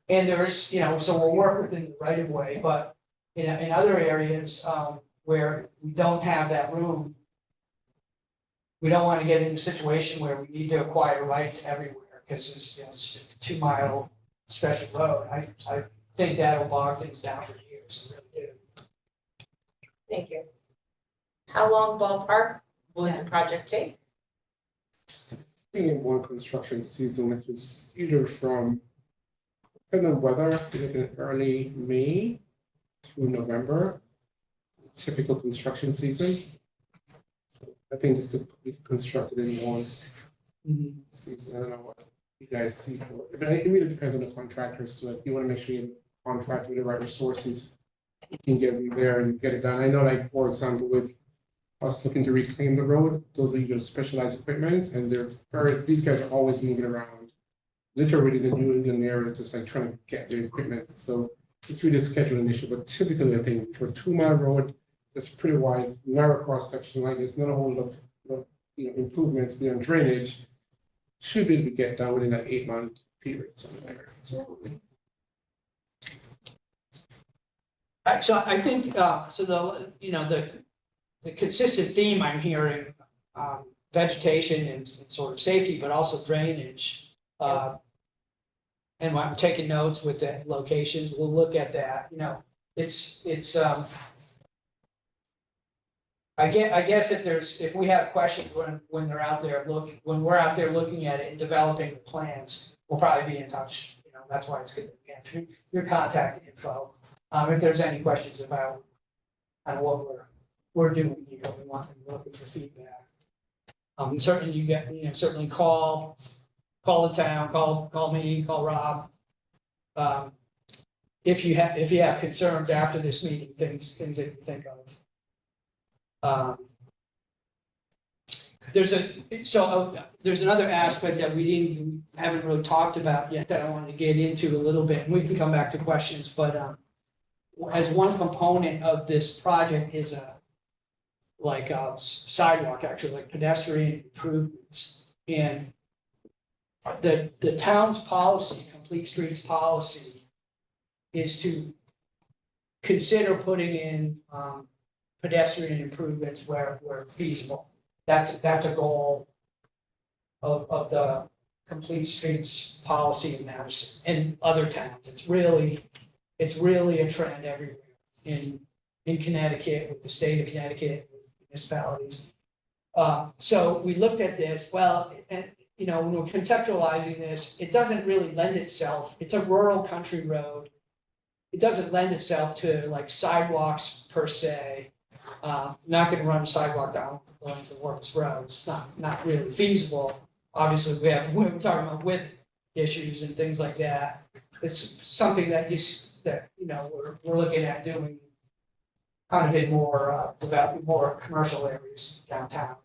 And there's, so we'll work within the right of way, but in other areas, where we don't have that room, we don't wanna get in a situation where we need to acquire rights everywhere, because it's a 2-mile stretch of road, I think that'll bog things down for years, I really do. Thank you. How long ballpark would the project take? Being in one construction season, which is either from, depending on weather, you're looking at early May through November, typical construction season. So I think this could be constructed in one season. I don't know what you guys see for it, but it really depends on the contractors. So if you want to make sure you contract with the right resources, you can get them there and get it done. I know, like, for example, with us looking to reclaim the road, those are usually specialized equipment, and these guys are always moving around. Literally the New England area, just like trying to get their equipment, so it's really a scheduling issue, but typically I think for a 2-mile road, that's pretty wide, narrow cross section, like there's not a whole lot of, improvements beyond drainage. Should be able to get done within that 8-month period, something like that. So I think, the consistent theme I'm hearing, vegetation and sort of safety, but also drainage. And I'm taking notes with the locations, we'll look at that, I guess if we have questions when we're out there looking at it and developing the plans, we'll probably be in touch, that's why it's good to get your contact info. If there's any questions about what we're doing here, we want to be looking for feedback. Certainly certainly call the town, call me, call Rob. if you have concerns after this meeting, things that you think of. There's another aspect that we haven't really talked about yet that I wanted to get into a little bit, and we can come back to questions, but as one component of this project is a sidewalk, actually, like pedestrian improvements. And the town's policy, Complete Streets policy, is to consider putting in pedestrian improvements where feasible. That's a goal of the Complete Streets policy in Madison and other towns. It's really a trend everywhere in Connecticut, with the state of Connecticut, with municipalities. So we looked at this, and when we're conceptualizing this, it doesn't really lend itself, it's a rural country road. It doesn't lend itself to like sidewalks per se. Not gonna run a sidewalk down the Warpas Road, it's not really feasible. Obviously, we're talking about width issues and things like that. It's something that we're looking at doing kind of in more commercial areas downtown.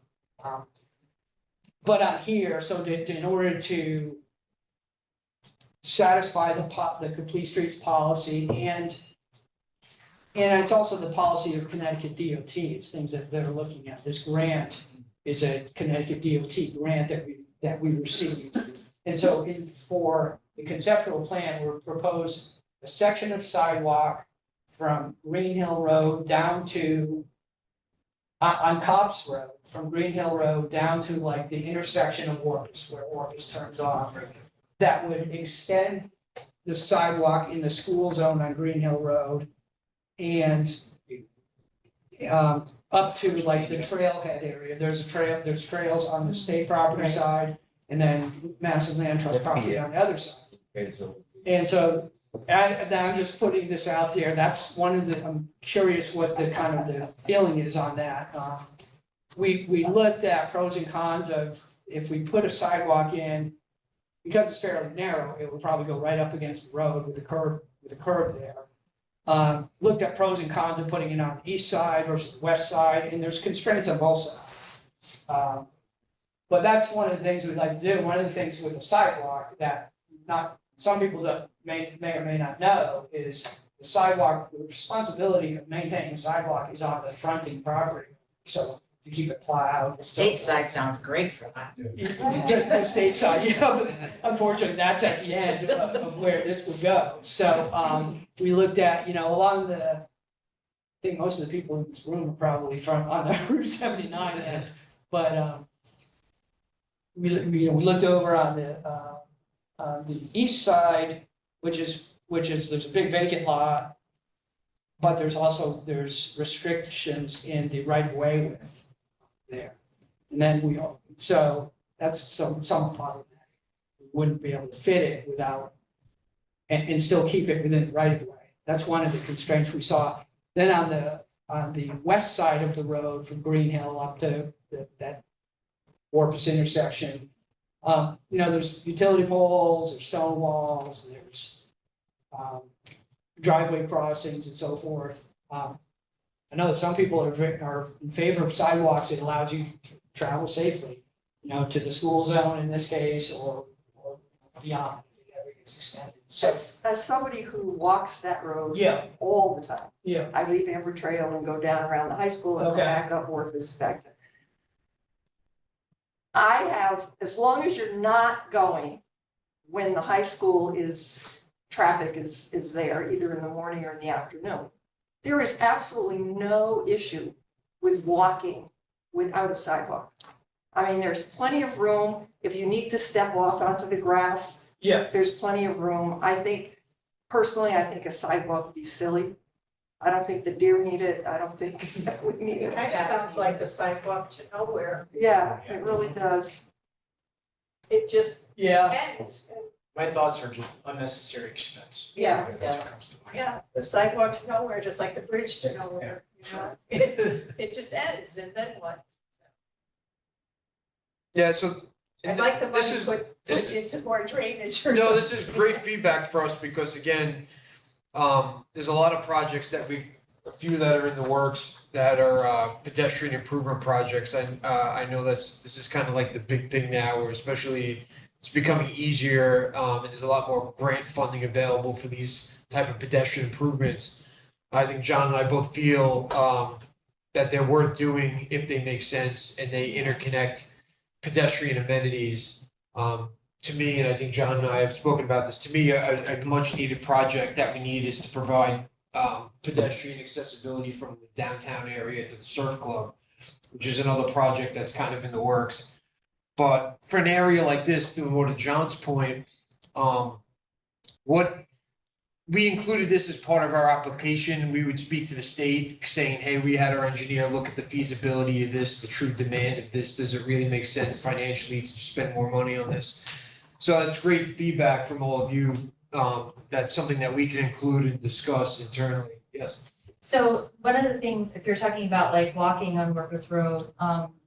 But out here, so in order to satisfy the Complete Streets policy and it's also the policy of Connecticut DOT, it's things that they're looking at. This grant is a Connecticut DOT grant that we received. And so for the conceptual plan, we're proposed a section of sidewalk from Green Hill Road down to on Copse Road, from Green Hill Road down to like the intersection of Warpas, where Warpas turns off. That would extend the sidewalk in the school zone on Green Hill Road and up to like the trailhead area. There's trails on the state property side and then Madison Land Trust property on the other side. And so I'm just putting this out there. That's one of I'm curious what the kind of the feeling is on that. We looked at pros and cons of if we put a sidewalk in, because it's fairly narrow, it would probably go right up against the road with a curb there. Looked at pros and cons of putting it on the east side versus the west side, and there's constraints on both sides. But that's one of the things we'd like to do. One of the things with the sidewalk that some people that may or may not know is the sidewalk, the responsibility of maintaining the sidewalk is on the fronting property. So to keep it plowed. The state side sounds great for that. The state side, but unfortunately, that's at the end of where this would go. So we looked at, a lot of I think most of the people in this room are probably on the Route 79 end, but we looked over on the east side, which is there's a big vacant lot, but there's restrictions in the right of way width there. And then so that's some part of that. We wouldn't be able to fit it without, and still keep it within the right of way. That's one of the constraints we saw. Then on the west side of the road from Green Hill up to that Warpas intersection, there's utility poles, there's stone walls, there's driveway crossings and so forth. I know that some people are in favor of sidewalks. It allows you to travel safely, to the school zone in this case, or beyond if it ever gets extended. So, As somebody who walks that road yeah, all the time, yeah, I leave Amber Trail and go down around the high school and come Okay. back up Warpas back to. I have, as long as you're not going when the high school traffic is there, either in the morning or in the afternoon. There is absolutely no issue with walking without a sidewalk. I mean, there's plenty of room. If you need to step off onto the grass, yeah. there's plenty of room. Personally, I think a sidewalk would be silly. I don't think the deer need it. I don't think that we need It it. kind of sounds like a sidewalk to nowhere. Yeah, it really does. It just Yeah, ends. My thoughts are just unnecessary expense. Yeah. That's what comes to mind. Yeah, the sidewalk to nowhere, just like the bridge to nowhere, It just ends, and then what? Yeah, so I'd like the money This is- put into more drainage or No, this something. is great feedback for us because again, there's a lot of projects a few that are in the works that are pedestrian improvement projects. And I know this is kind of like the big thing now, where especially it's becoming easier, and there's a lot more grant funding available for these type of pedestrian improvements. I think John and I both feel that they're worth doing if they make sense and they interconnect pedestrian amenities. To me, and I think John and I have spoken about this, to me, a much needed project that we need is to provide pedestrian accessibility from the downtown area to the surf club, which is another project that's kind of in the works. But for an area like this, to more to John's point, what we included this as part of our application. We would speak to the state saying, hey, we had our engineer look at the feasibility of this, the true demand of this. Does it really make sense financially to spend more money on this? So that's great feedback from all of you. That's something that we can include and discuss internally. Yes. So one of the things, if you're talking about like walking on Warpas Road,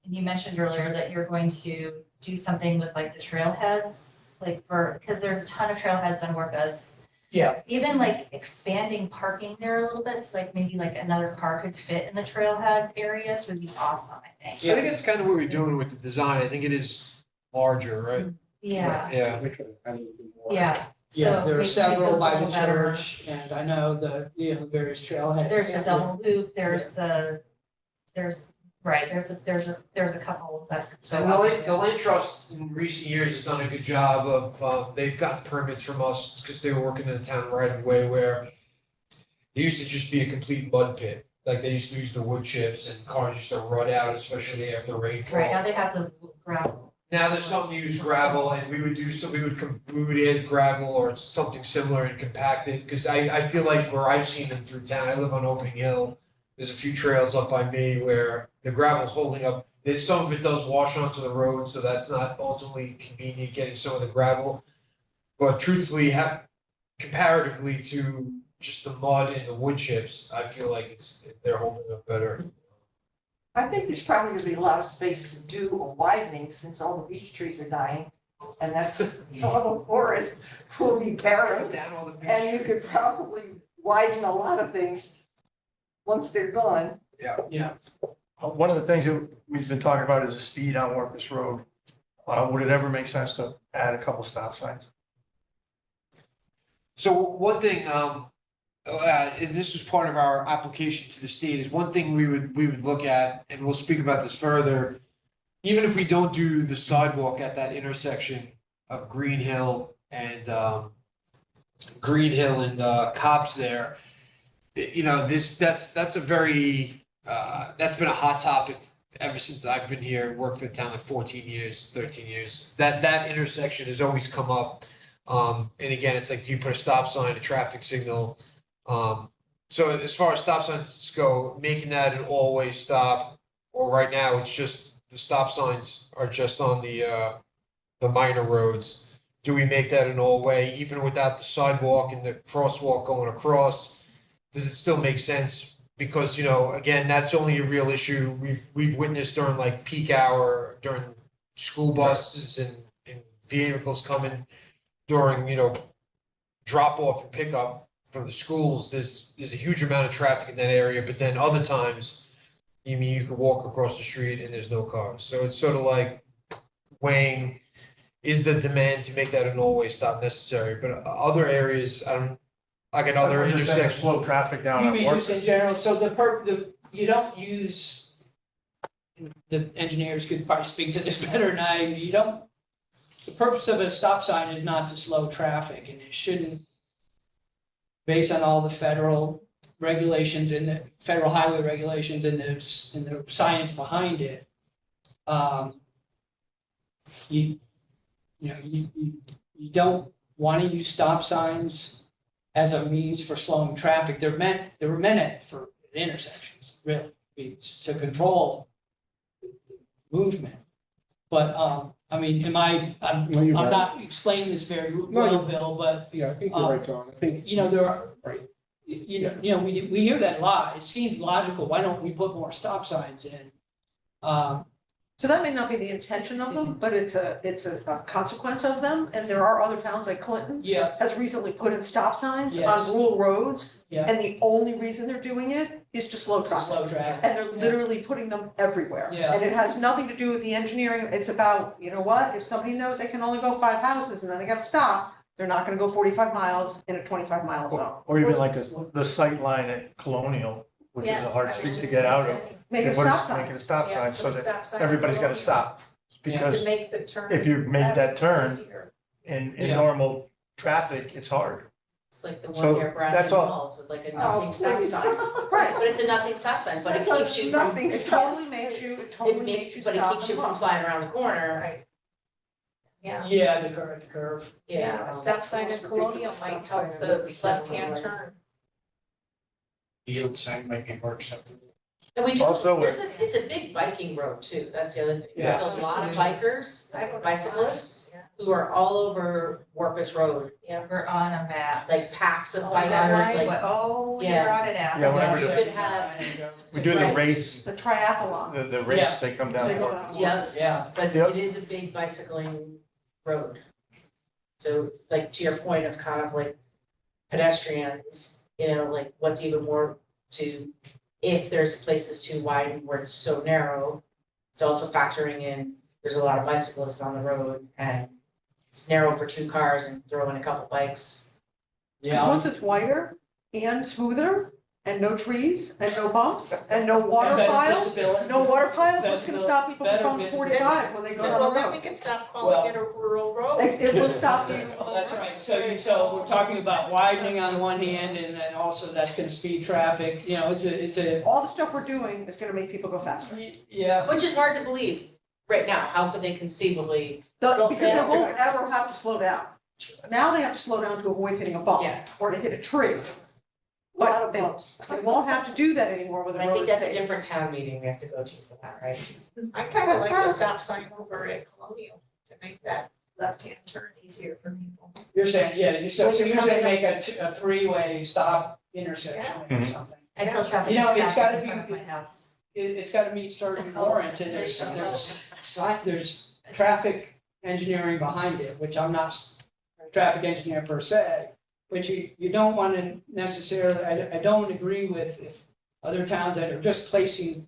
you mentioned earlier that you're going to do something with like the trailheads, like because there's a ton of trailheads on Warpas. Yeah. Even like expanding parking there a little bit, so like maybe like another car could fit in the trailhead areas would be awesome, I think. I think that's kind of what we're doing with the design. I think it is larger, right? Yeah, Yeah. yeah. Yeah, So there are maybe several those a by the little better. church, and I know the various trailheads. There's a double loop, there's a couple that. So the land trust in recent years has done a good job of, they've gotten permits from us because they were working in the town right of way where it used to just be a complete mud pit. Like they used to use the wood chips and cars used to rut out, especially after rainfall. Right, now they have the gravel. Now they're starting to use gravel and we would add gravel or something similar and compact it, because I feel like where I've seen them through town, I live on Opening Hill. There's a few trails up by me where the gravel's holding up. Some of it does wash onto the road, so that's not ultimately convenient getting some of the gravel. But truthfully, comparatively to just the mud and the wood chips, I feel like they're holding up better. I think there's probably gonna be a lot of space to do a widening since all the beech trees are dying. And that's, all the forest will be barren. Down all the beach And you trees. could probably widen a lot of things once they're gone. Yeah, One of the things that we've been talking about is the speed on Warpas Road. Would it ever make sense to add a couple stop signs? So one thing, and this was part of our application to the state, is one thing we would look at, and we'll speak about this further. Even if we don't do the sidewalk at that intersection of Green Hill and Copse there, that's a very that's been a hot topic ever since I've been here, worked for the town like 14 years, 13 years. That intersection has always come up. And again, it's like, do you put a stop sign, a traffic signal? So as far as stop signs go, making that an all-way stop, or right now, it's just the stop signs are just on the minor roads. Do we make that an all-way, even without the sidewalk and the crosswalk going across? Does it still make sense? Because, again, that's only a real issue we've witnessed during like peak hour, during school buses and vehicles coming during, drop off and pickup from the schools. There's a huge amount of traffic in that area, but then other times, you could walk across the street and there's no cars. So it's sort of like weighing, is the demand to make that an all-way stop necessary? But other areas, like another I'm just saying, intersection. slow traffic down you on mean just in Warpas. general, so you don't use, the engineers could probably speak to this better than I, the purpose of a stop sign is not to slow traffic, and it shouldn't, based on all the federal regulations and the federal highway regulations and the science behind it. You don't want to use stop signs as a means for slowing traffic. They were meant for intersections, really, to control movement. But, I'm not explaining this very well, Bill, but, Yeah, I think you're right, John. I think. there are, Right. we hear that a lot. It seems logical. Why don't we put more stop signs in? So that may not be the intention of them, but it's a consequence of them, and there are other towns like Clinton Yeah, has recently put in stop signs Yes. on rural roads. Yeah. And the only reason they're doing it is to slow to traffic. slow traffic. And they're literally putting them everywhere. Yeah. And it has nothing to do with the engineering, it's about, you know what, if somebody knows they can only go 5 houses and then they gotta stop, they're not gonna go 45 miles in a 25-mile zone. Or even like the sight line at Colonial, which is a Yes, hard I was street to just get gonna out of. say, Make it a What is- stop sign. Make it a stop yeah, sign put so a that stop sign everybody's gotta below stop. Because To make the turn. if you make that turn easier. in Yeah. normal traffic, it's hard. It's like the So one near Bradley that's all. Mall, it's like a Oh, nothing stop please. sign. Right. But it's a nothing stop sign, but it That's keeps you from, nothing It stops. totally makes you, it it totally makes you but it stop keeps you and from look. flying around the corner. Right. Yeah. Yeah, the curve. Yeah, a stop sign at Colonial might help the left-hand turn. Yield sign might be more acceptable. And we do, Also, it's a big biking road too, that's the other thing. There's a Yeah. lot of bikers, I would- bicyclists, Yeah. who are all over Warpas Road, We're on a map. like packs of Oh, is that bikers, right? like. Oh, Yeah. you're on it now. Yeah, whenever You the- could have, We do the Right. race, The triathlon. the Yeah. race, they come down. They go Warpas. down. yeah, Yeah, but Yep. it is a big bicycling road. So like to your point of kind of like pedestrians, you know, like what's even more to, if there's places too wide where it's so narrow, it's also factoring in, there's a lot of bicyclists on the road and it's narrow for 2 cars and throw in a couple bikes. Because yeah. once it's wider and smoother, and no trees, and no bumps, and no water And better piles, visibility. no water piles, what's Visibility- gonna stop people from better going visibility. 45 when they go Well, down the then we road? can stop Well- calling it a rural road. It will stop you. Well, that's right, so we're talking about widening on one hand and then also that's gonna speed traffic, you know, it's a, All the stuff we're doing is gonna make people go faster. yeah. Which is hard to believe right now, how could they conceively, Go Because they faster. won't ever have to slow down. Now they have to slow down to avoid hitting a bump yeah. or to hit a tree. A lot But of they bumps. won't have to do that anymore with And the I road think that's a safe. different town meeting we have to go to for that, right? I kind of like the stop sign over at Colonial to make that left-hand turn easier for people. You're saying, yeah, so When you're you're saying coming make a three-way stop intersection or Mhm. something. Until traffic You know, is it's back gotta in front of be- my house. It's gotta meet certain warrants and there's traffic engineering behind it, which I'm not a traffic engineer per se. But you don't wanna necessarily, I don't agree with if other towns that are just placing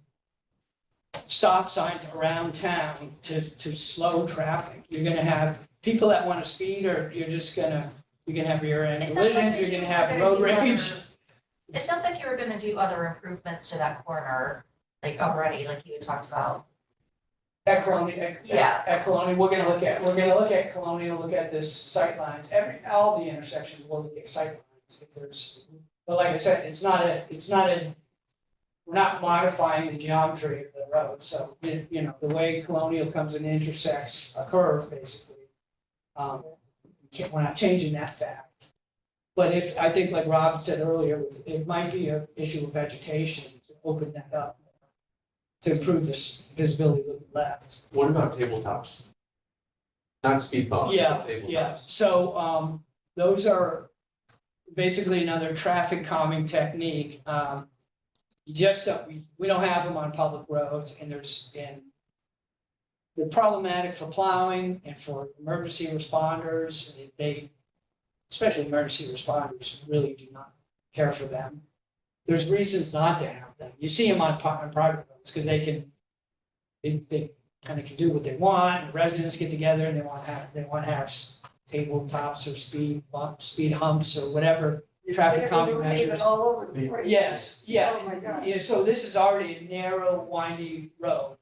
stop signs around town to slow traffic. You're gonna have people that wanna speed or you're gonna have rear end It sounds like collisions, that you're gonna you have were road gonna do rage. other- It sounds like you were gonna do other improvements to that corner, like already, like you had talked about. At Colonial, Yeah. at Colonial, we're gonna look at Colonial, look at this sight lines, all the intersections, we'll look at sight lines if there's. But like I said, it's not a, we're not modifying the geometry of the road, so, you know, the way Colonial comes and intersects a curve, basically. We're not changing that fact. But if, I think like Rob said earlier, it might be an issue of vegetation to open that up to improve this visibility of the left. What about tabletops? Not speed bumps, Yeah, but tabletops. Yeah, so those are basically another traffic calming technique. You just don't, we don't have them on public roads and they're problematic for plowing and for emergency responders. They, especially emergency responders, really do not care for them. There's reasons not to have them. You see them on private roads because they kind of can do what they want. Residents get together and they want to have tabletops or speed humps or whatever. Traffic calming measures. All over the place. Yes, yeah. Oh my gosh. Yeah, so this is already a narrow, windy road.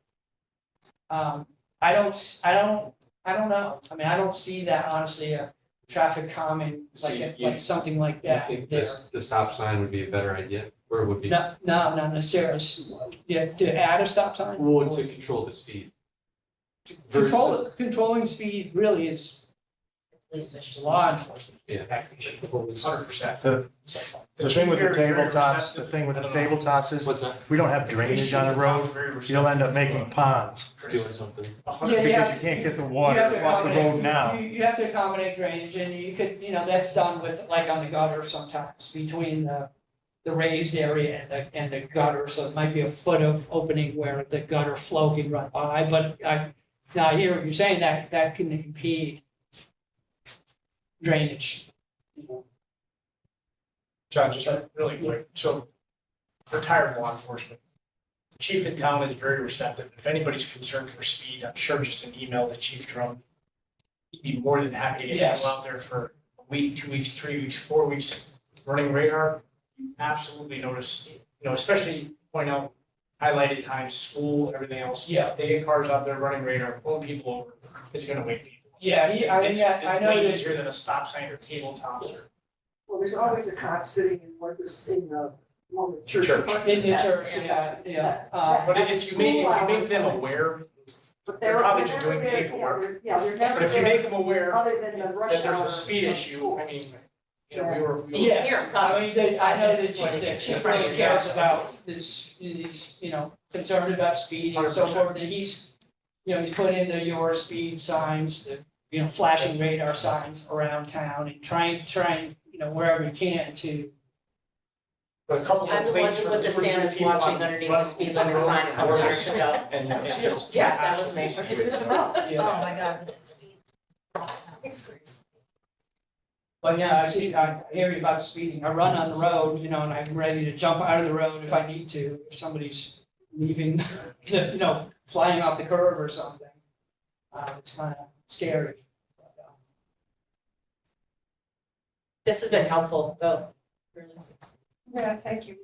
I don't know. I mean, I don't see that honestly, traffic calming, So like you- something like You that think there. the stop sign would be a better idea, or would be, No, not necessarily. Yeah, to add a stop sign? well, to control the speed? Versus- Controlling speed really is Police it's issue. law enforcement. Yeah. 100%. The thing with the Very, very tabletops, receptive. the thing with the I don't know. tabletops is, What's that? we don't have drainage on the road, you'll end up making ponds. Doing something. Yeah, Because yeah. you can't get the You water have to off the accommodate- road now. You have to accommodate drainage and you could, that's done with, like on the gutter sometimes, between the raised area and the gutter, so it might be a foot of opening where the gutter flow can run by, but now I hear what you're saying, that can impede drainage. John, just really quick, so retired law enforcement. The chief in town is very receptive. If anybody's concerned for speed, I'm sure just an email to Chief Drum. He'd be more than happy to get Yes. people out there for a week, 2 weeks, 3 weeks, 4 weeks, running radar. You absolutely notice, especially point out highlighted times, school, everything else. Yeah. They get cars out there running radar, pulling people over. It's gonna wake people. Yeah, I It's know way that, easier than a stop sign or tabletops or. Well, there's always a cop sitting in the church. Church. in the church, yeah. But if you make them aware, But they're probably just never doing there, paperwork. Yeah, they're never But if you there, make them aware other than the rush hour. that there's a speed issue, I mean, we were. Yes, I mean, I know that chief really cares about this, he's, concerned about speed and so forth, and he's put in your speed signs, the, flashing radar signs around town and trying, wherever he can to. A couple I'm the one complaints who from put the 2 or 3 Santas people watching on underneath run- the speed limit run sign a couple roads. years ago. And Yeah, that was me. Oh, Yeah. my God. But yeah, I hear you about the speeding, I run on the road, and I'm ready to jump out of the road if I need to, if somebody's leaving, flying off the curb or something. It's kind of scary. This has been helpful, though. Really. Yeah, thank you.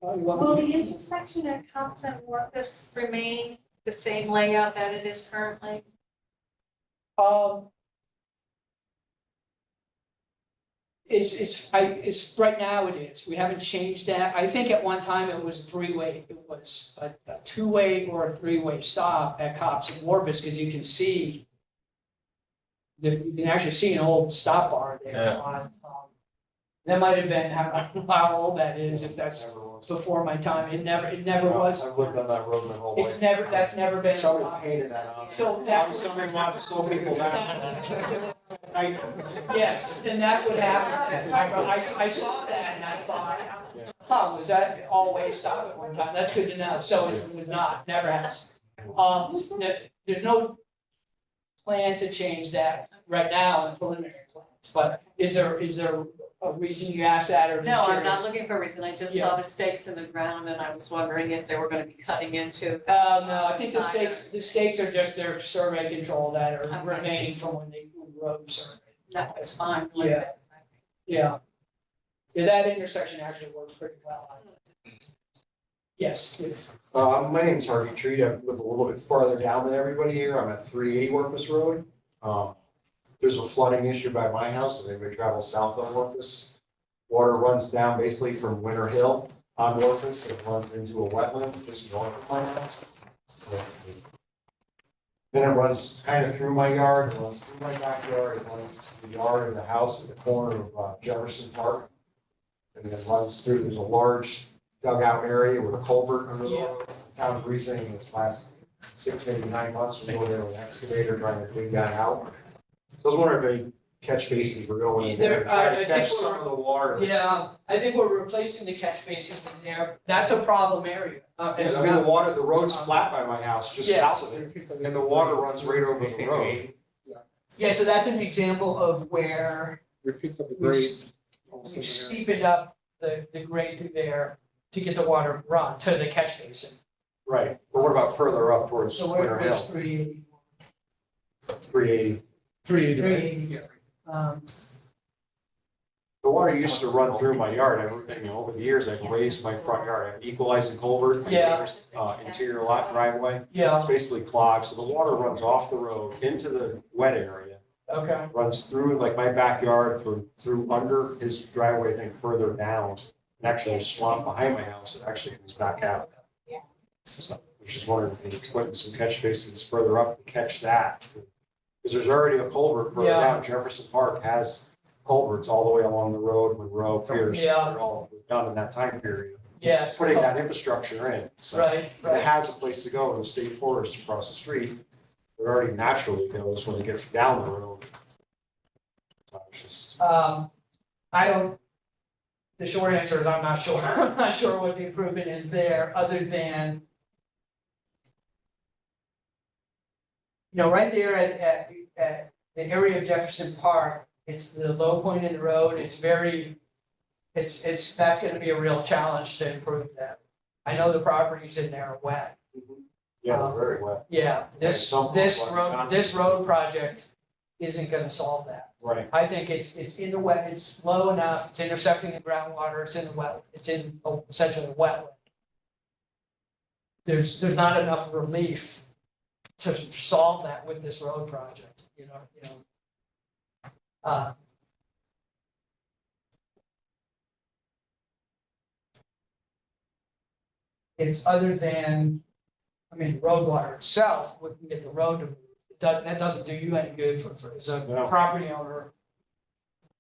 Will the intersection at Copse and Warpas remain the same layout that it is currently? It's right now it is, we haven't changed that, I think at one time it was three-way, it was a two-way or a three-way stop at Copse and Warpas, because you can see. You can actually see an old stop bar there on, that might have been, how old that is, if that's before my time, it never was. I've lived on that road my whole life. That's never been. Somebody painted that on. So that's. Somebody wanted to slow people down. Yes, and that's what happened. I saw that and I thought, was that always stop at one time? That's good to know. So it was not, never has. There's no plan to change that right now in preliminary plans, but is there a reason you asked that or just No, I'm curious? not looking for a reason. I just Yeah. saw the stakes in the ground and I was wondering if they were gonna be cutting into. No, I think the stakes are just their survey control that are Okay. remaining from when they road survey. No, it's fine. Yeah. Yeah. Yeah, that intersection actually works pretty well. Yes, please. My name is Harvey Treat. I live a little bit farther down than everybody here. I'm at 380 Warpas Road. There's a flooding issue by my house, and anybody travels south on Warpas. Water runs down basically from Winter Hill on Warpas and runs into a wetland just north of my house. Then it runs kind of through my yard, it runs through my backyard, it runs to the yard of the house at the corner of Jefferson Park. And then runs through, there's a large dugout area with a culvert under the road. The town's recently, in this last 6, maybe 9 months, we go there with an excavator trying to dig that out. So I was wondering if any catch basins were going in there, I trying to think catch we're- some of the water. Yeah, I think we're replacing the catch basins in there. That's a problem area. Because I mean, the water, the road's flat by my house, just Yes. south of it, and the water runs right over the road. Yeah, so that's an example of where Repeat the we grade. we steepened up the grade through there to get the water run to the catch basin. Right, but what about further up towards So Winter where Hill? was 380? 380. 380. Yeah. The water used to run through my yard, over the years, I've raised my front yard, I have equalizing culverts. Yeah. Interior lot driveway, Yeah, it's basically clogged, so the water runs off the road into the wet area. okay. Runs through like my backyard, through under his driveway, thing further down. And actually a swamp behind my house, it actually comes back out. So, I was just wondering if they could put some catch basins further up to catch that. Because there's already a culvert further Yeah. down, Jefferson Park has culverts all the way along the road, Monroe, Pierce, Yeah. they're all done in that time period. Yes. Putting that infrastructure in, so Right, it right. has a place to go, the state forest across the street. It already naturally goes when it gets down the road. So it's just- I don't the short answer is I'm not sure. I'm not sure what the improvement is there, other than, right there at the area of Jefferson Park, it's the low point in the road, it's that's gonna be a real challenge to improve that. I know the properties in there are wet. Yeah, they're very wet. Yeah, this Wisconsin. road project isn't gonna solve that. Right. I think it's in the wet, it's low enough, it's intercepting the groundwater, it's in the wet, it's in essentially a wetland. There's not enough relief to solve that with this road project, It's other than, road water itself, we can get the road to, that doesn't do you any good as a No. property owner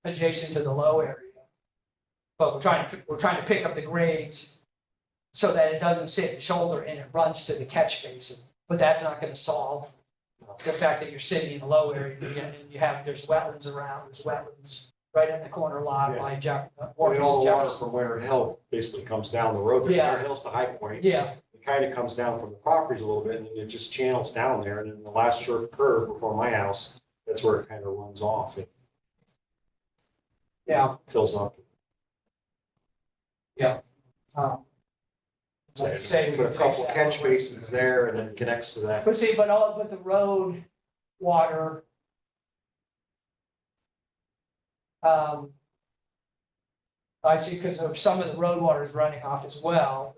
adjacent to the low area. But we're trying to pick up the grades so that it doesn't sit in the shoulder and it runs to the catch basin. But that's not gonna solve the fact that you're sitting in the low area and there's wetlands around, there's wetlands right in the corner lot by All the water Jefferson. from Winter Hill basically comes down the road, but Yeah. Winter Hill's the high point. Yeah, It kind of comes down from the properties a little bit, and then it just channels down there, and then the last short curve before my house, that's where it kind of runs off. It yeah. fills up. Like I say, we Put can a couple fix that. catch basins there, and then it connects to that. But see, but the road water. I see, because of some of the road water is running off as well,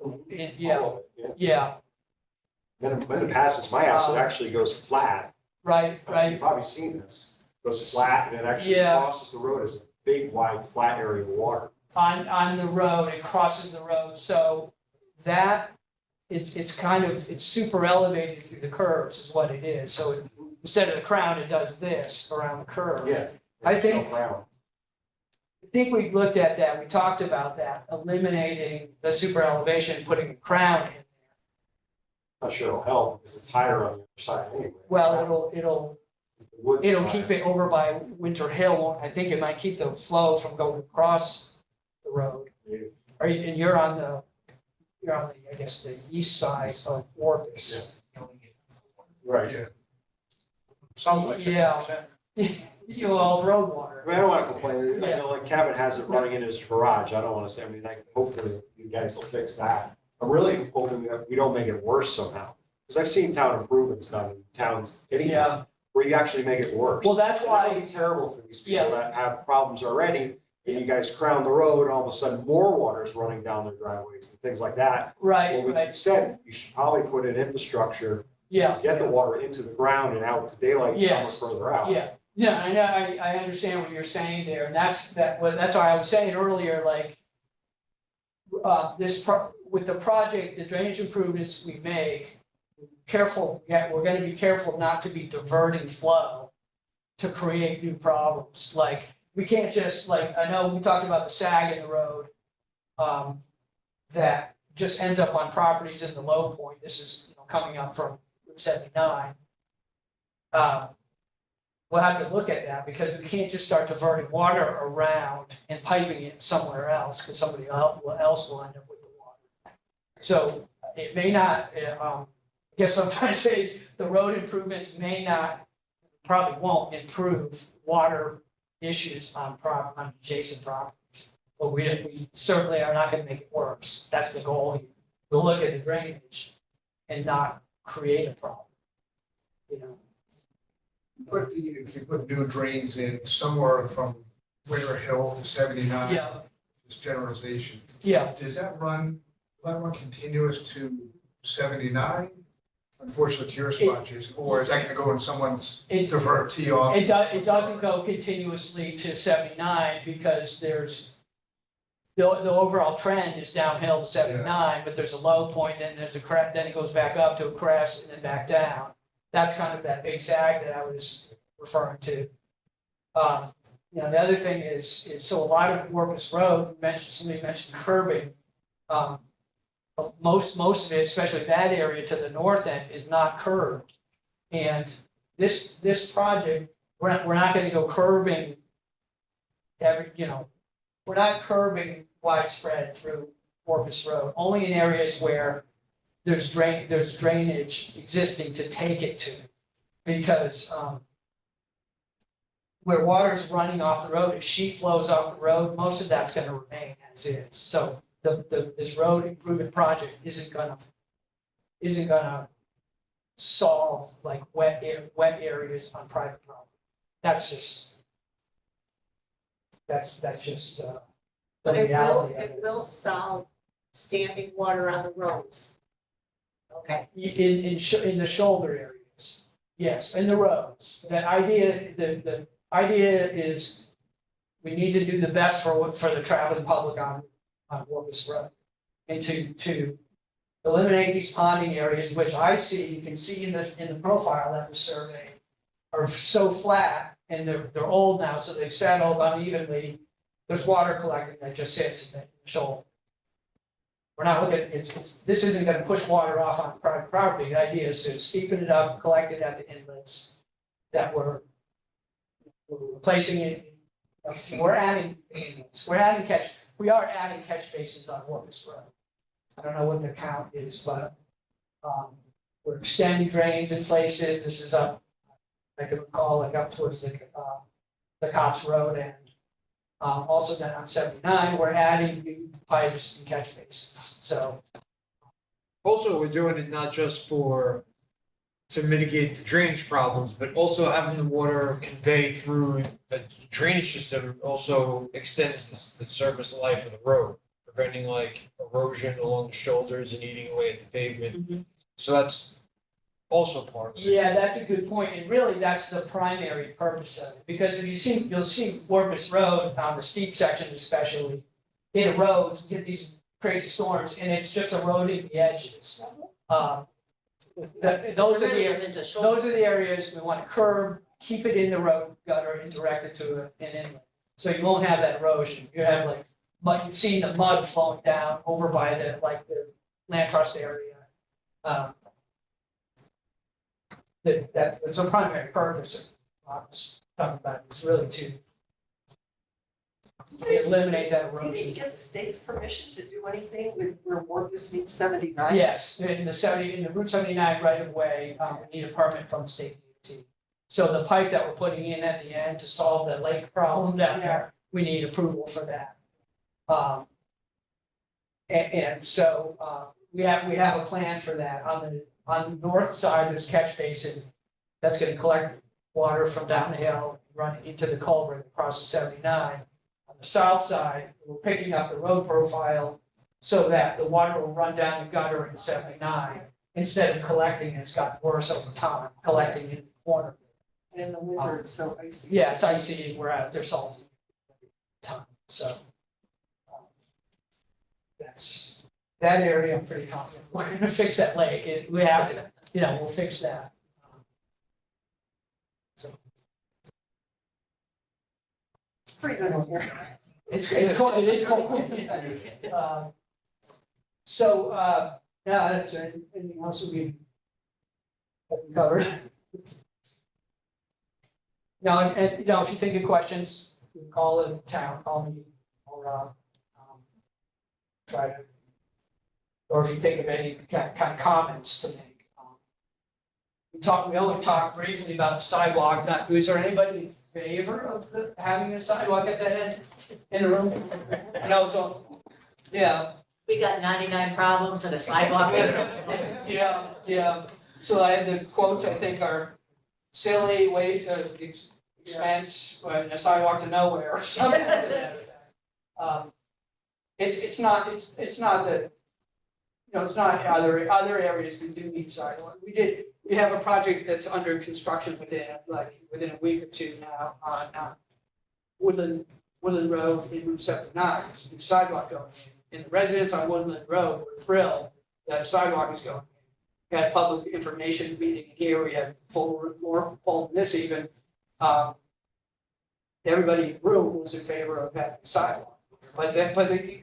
yeah, All of it, yeah, Then when it passes my house, it actually goes flat. right. You've probably seen this. It goes flat, and it actually Yeah. crosses the road as a big, wide, flat area of water. On the road, it crosses the road, so that, it's super elevated through the curves is what it is, so instead of the crown, it does this around the curve. Yeah. I There's no think- ground. I think we looked at that, we talked about that, eliminating the super elevation, and putting a crown in. Not sure it'll help, because it's higher on the other side anyway. Well, it'll The woods is keep higher. it over by Winter Hill, I think it might keep the flow from going across the road. And you're on the, I guess, the east side of Warpas. Right. Something like Yeah. 50%. Road water. I mean, I don't want to complain, I Yeah. know like Kevin has it running in his garage, I don't want to say, hopefully you guys will fix that. I'm really hoping that we don't make it worse somehow, because I've seen town improvements done in towns, any Yeah. town, where you actually make it worse. Well, that's And why- that would be terrible for these people that have problems already, and you guys crown the road, and all of a sudden more water is running down their driveways and things like that. Right, Well, right, we said, you should probably put in infrastructure yeah. to get the water into the ground and out to daylight Yes. somewhere further out. Yeah, I know, I understand what you're saying there, and that's why I was saying earlier, like, with the project, the drainage improvements we make, we're gonna be careful not to be diverting flow to create new problems, like, we can't just, I know we talked about the sag in the road, that just ends up on properties in the low point, this is, coming up from Route 79. We'll have to look at that, because we can't just start diverting water around and piping it somewhere else, because somebody else will end up with the water. So it may not, I guess what I'm trying to say is the road improvements probably won't improve water issues on adjacent properties. But we certainly are not gonna make it worse, that's the goal here. We'll look at the drainage and not create a problem, If you put new drains in somewhere from Winter Hill to 79, Yeah, this generalization, yeah. does that run continuous to 79? Unfortunately, to your spot, Jason, or is that gonna go in someone's It- divert tee off? It doesn't go continuously to 79 because the overall trend is downhill to 79, but there's a low point, then there's a crest, then it goes back up to a crest and then back down. That's kind of that big sag that I was referring to. The other thing is so a lot of Warpas Road, somebody mentioned curbing. Most of it, especially that area to the north end, is not curbed. And this project, we're not gonna go curbing we're not curbing widespread through Warpas Road, only in areas where there's drainage existing to take it to. Because, where water's running off the road, as sheet flows off the road, most of that's gonna remain as is. So this road improvement project isn't gonna solve like wet areas on private property. That's just the But it will, reality of it will solve standing water on the roads. Okay. In the shoulder areas, yes, in the roads. The idea is we need to do the best for the traveling public on Warpas Road. And to eliminate these ponding areas, which I see, you can see in the profile that was surveyed, are so flat and they're old now, so they've settled unevenly. There's water collecting that just sits in the shoulder. We're not looking, this isn't gonna push water off on private property. The idea is to steepen it up, collect it at the inlets that we're replacing it. We are adding catch basins on Warpas Road. I don't know what the count is, but we're extending drains in places. This is up, I can recall, like up towards the Copse Road, and also down on 79, we're adding new pipes and catch basins. So Also, we're doing it not just to mitigate the drainage problems, but also having the water convey through a drainage system also extends the surface life of the road, preventing like erosion along the shoulders and eating away at the pavement. So that's also part of it. yeah, that's a good point, and really that's the primary purpose of it, because if you'll see Warpas Road on the steep section especially, it erodes, you get these crazy storms, and it's just eroding the edges. Those are the areas we want to curb, keep it in the road gutter and direct it to an inlet. So you won't have that erosion. You have like mud, you've seen the mud flowing down over by the land trust area. That's a primary purpose of talking about, is really to eliminate that Do you erosion. need to get the state's permission to do anything with where Warpas meets 79? Yes, in the Route 79 right of way, we need a permit from the state DOT. So the pipe that we're putting in at the end to solve the lake problem down there, we need approval for that. So we have a plan for that. On the north side, there's catch basin that's gonna collect water from down the hill, run into the culvert across the 79. On the south side, we're picking up the road profile so that the water will run down the gutter in 79. Instead of collecting, it's gotten worse over time, collecting in the corner. And in the winter, it's so icy. Yeah, it's icy, and we're out there salting time, so. That's, that area, I'm pretty confident, we're gonna fix that lake, we have to, we'll fix that. It's freezing in here. It's cold, it is cold. Yeah, is there anything else we covered? No, and if you think of questions, you can call the town, call me, or try to, or if you think of any kind of comments to make. We only talked briefly about the sidewalk. Is there anybody in favor of having a sidewalk at that end in the room? No, it's all, yeah. We got 99 problems and a sidewalk. Yeah. So the quotes, I think, are silly, waste, expense, and a sidewalk to nowhere or something. It's not that, it's not other areas we do need sidewalk. We have a project that's under construction within a week or two now on Woodland Road in Route 79. There's a new sidewalk going in. And the residents on Woodland Road were thrilled that a sidewalk is going in. We had a public information meeting here. We had more full than this even. Everybody in the room was in favor of having a sidewalk. But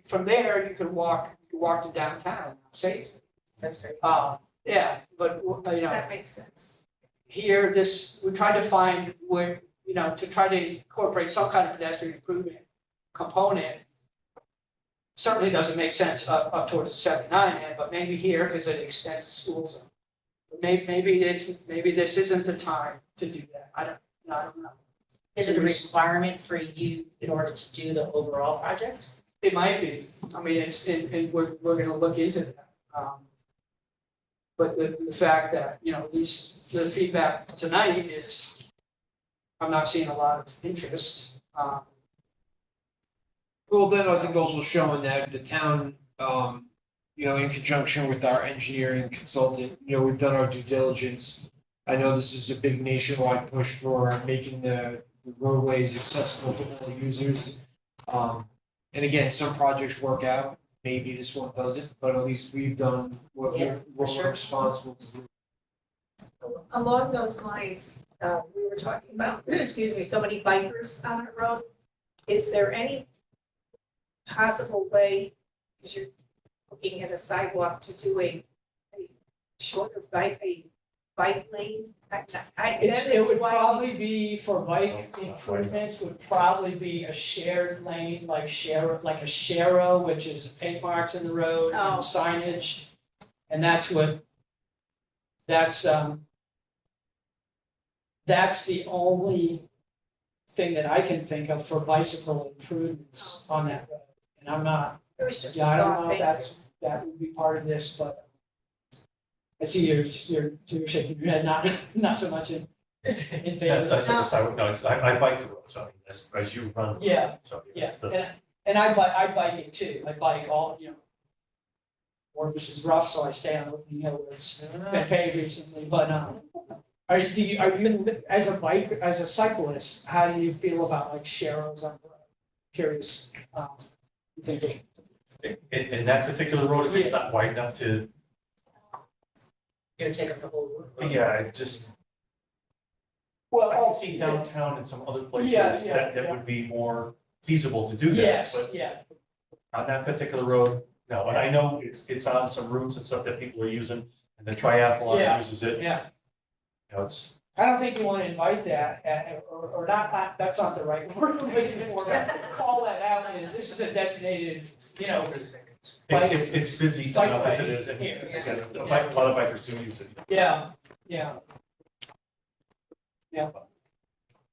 from there, you can walk to downtown safely. That's great. Yeah, but That makes sense. here, we tried to find where, to try to incorporate some kind of pedestrian improvement component certainly doesn't make sense up towards the 79 end, but maybe here, because it extends the school zone. Maybe this isn't the time to do that, I don't know. Is it a requirement for you in order to do the overall project? It might be, I mean, and we're gonna look into that. But the fact that, you know, the feedback tonight is, I'm not seeing a lot of interest. Well, then I think also showing that the town, you know, in conjunction with our engineering consultant, you know, we've done our due diligence. I know this is a big nationwide push for making the roadways accessible to all users. And again, some projects work out, maybe this one doesn't, but at least we've done what Yeah, we're sure. responsible to do. Along those lines, we were talking about, excuse me, so many bikers on the road. Is there any possible way, because you're looking at a sidewalk, to do a shorter bike lane? It would probably be for bike improvements, would probably be a shared lane, like a Sharo, which is paint marks in the road and Oh. signage. And that's the only thing that I can think of for bicycle improvements on that road. And I'm not, It was just a yeah, I don't thought know if thing. that would be part of this, but I see you're shaking your head, not so much in favor. That's, I said, the sidewalk, no, it's, I bike the road, so I mean, as you run. the road, Yeah, So. Yeah, that's- and I bike it too, I bike all, you know. Warpas is rough, so I stay on the, you know, where it's been paved recently, but, are you, as a cyclist, how do you feel about like Sharrows on the road? Curious, you thinking? In that particular road, it's not wide enough to, You're gonna take up the whole road? yeah, it just, Well, I can see downtown and some other places Yeah, yeah, that yeah. would be more feasible to do that, Yes, but yeah, on that particular road, no, and I know it's on some routes and stuff that people are using, and the triathlon Yeah. uses it, yeah. you know, it's. I don't think you wanna invite that, or not, that's not the right word I'm looking for, but call that out as this is a designated, you know, Bike- It's busy, you know, as it is, and Here. again, a lot of bikers do use it. yeah. Yeah.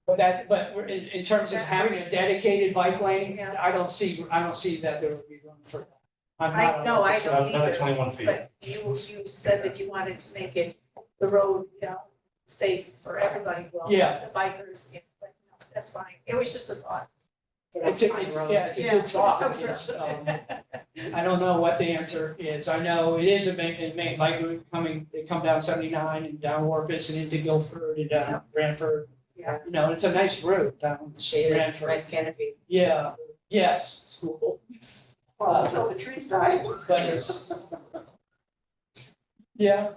But we're in terms of having a dedicated bike lane, Yeah. I don't see that there would be room for that. I'm I not- know, I So don't it's not at either, 21 feet. but you said that you wanted to make it, the road, you know, safe for everybody, well, Yeah. the bikers, yeah, but no, that's fine, it was just a thought. It's a good thought. Yeah. It's, I don't know what the answer is. I know it is a main bike route they come down 79 and down Warpas and into Guilford and down Brantford. Yeah. You know, it's a nice route down Shaded, Brantford. nice canopy. Yeah, yes, it's cool. Well, until the trees die. But it's. Yeah.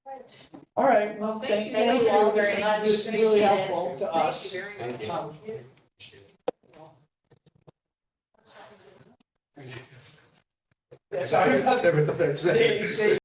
Right. All right, well, Thank you. Thank you all very much. This is really Appreciate it. helpful to us. Thank you very much. Sorry about Everything. the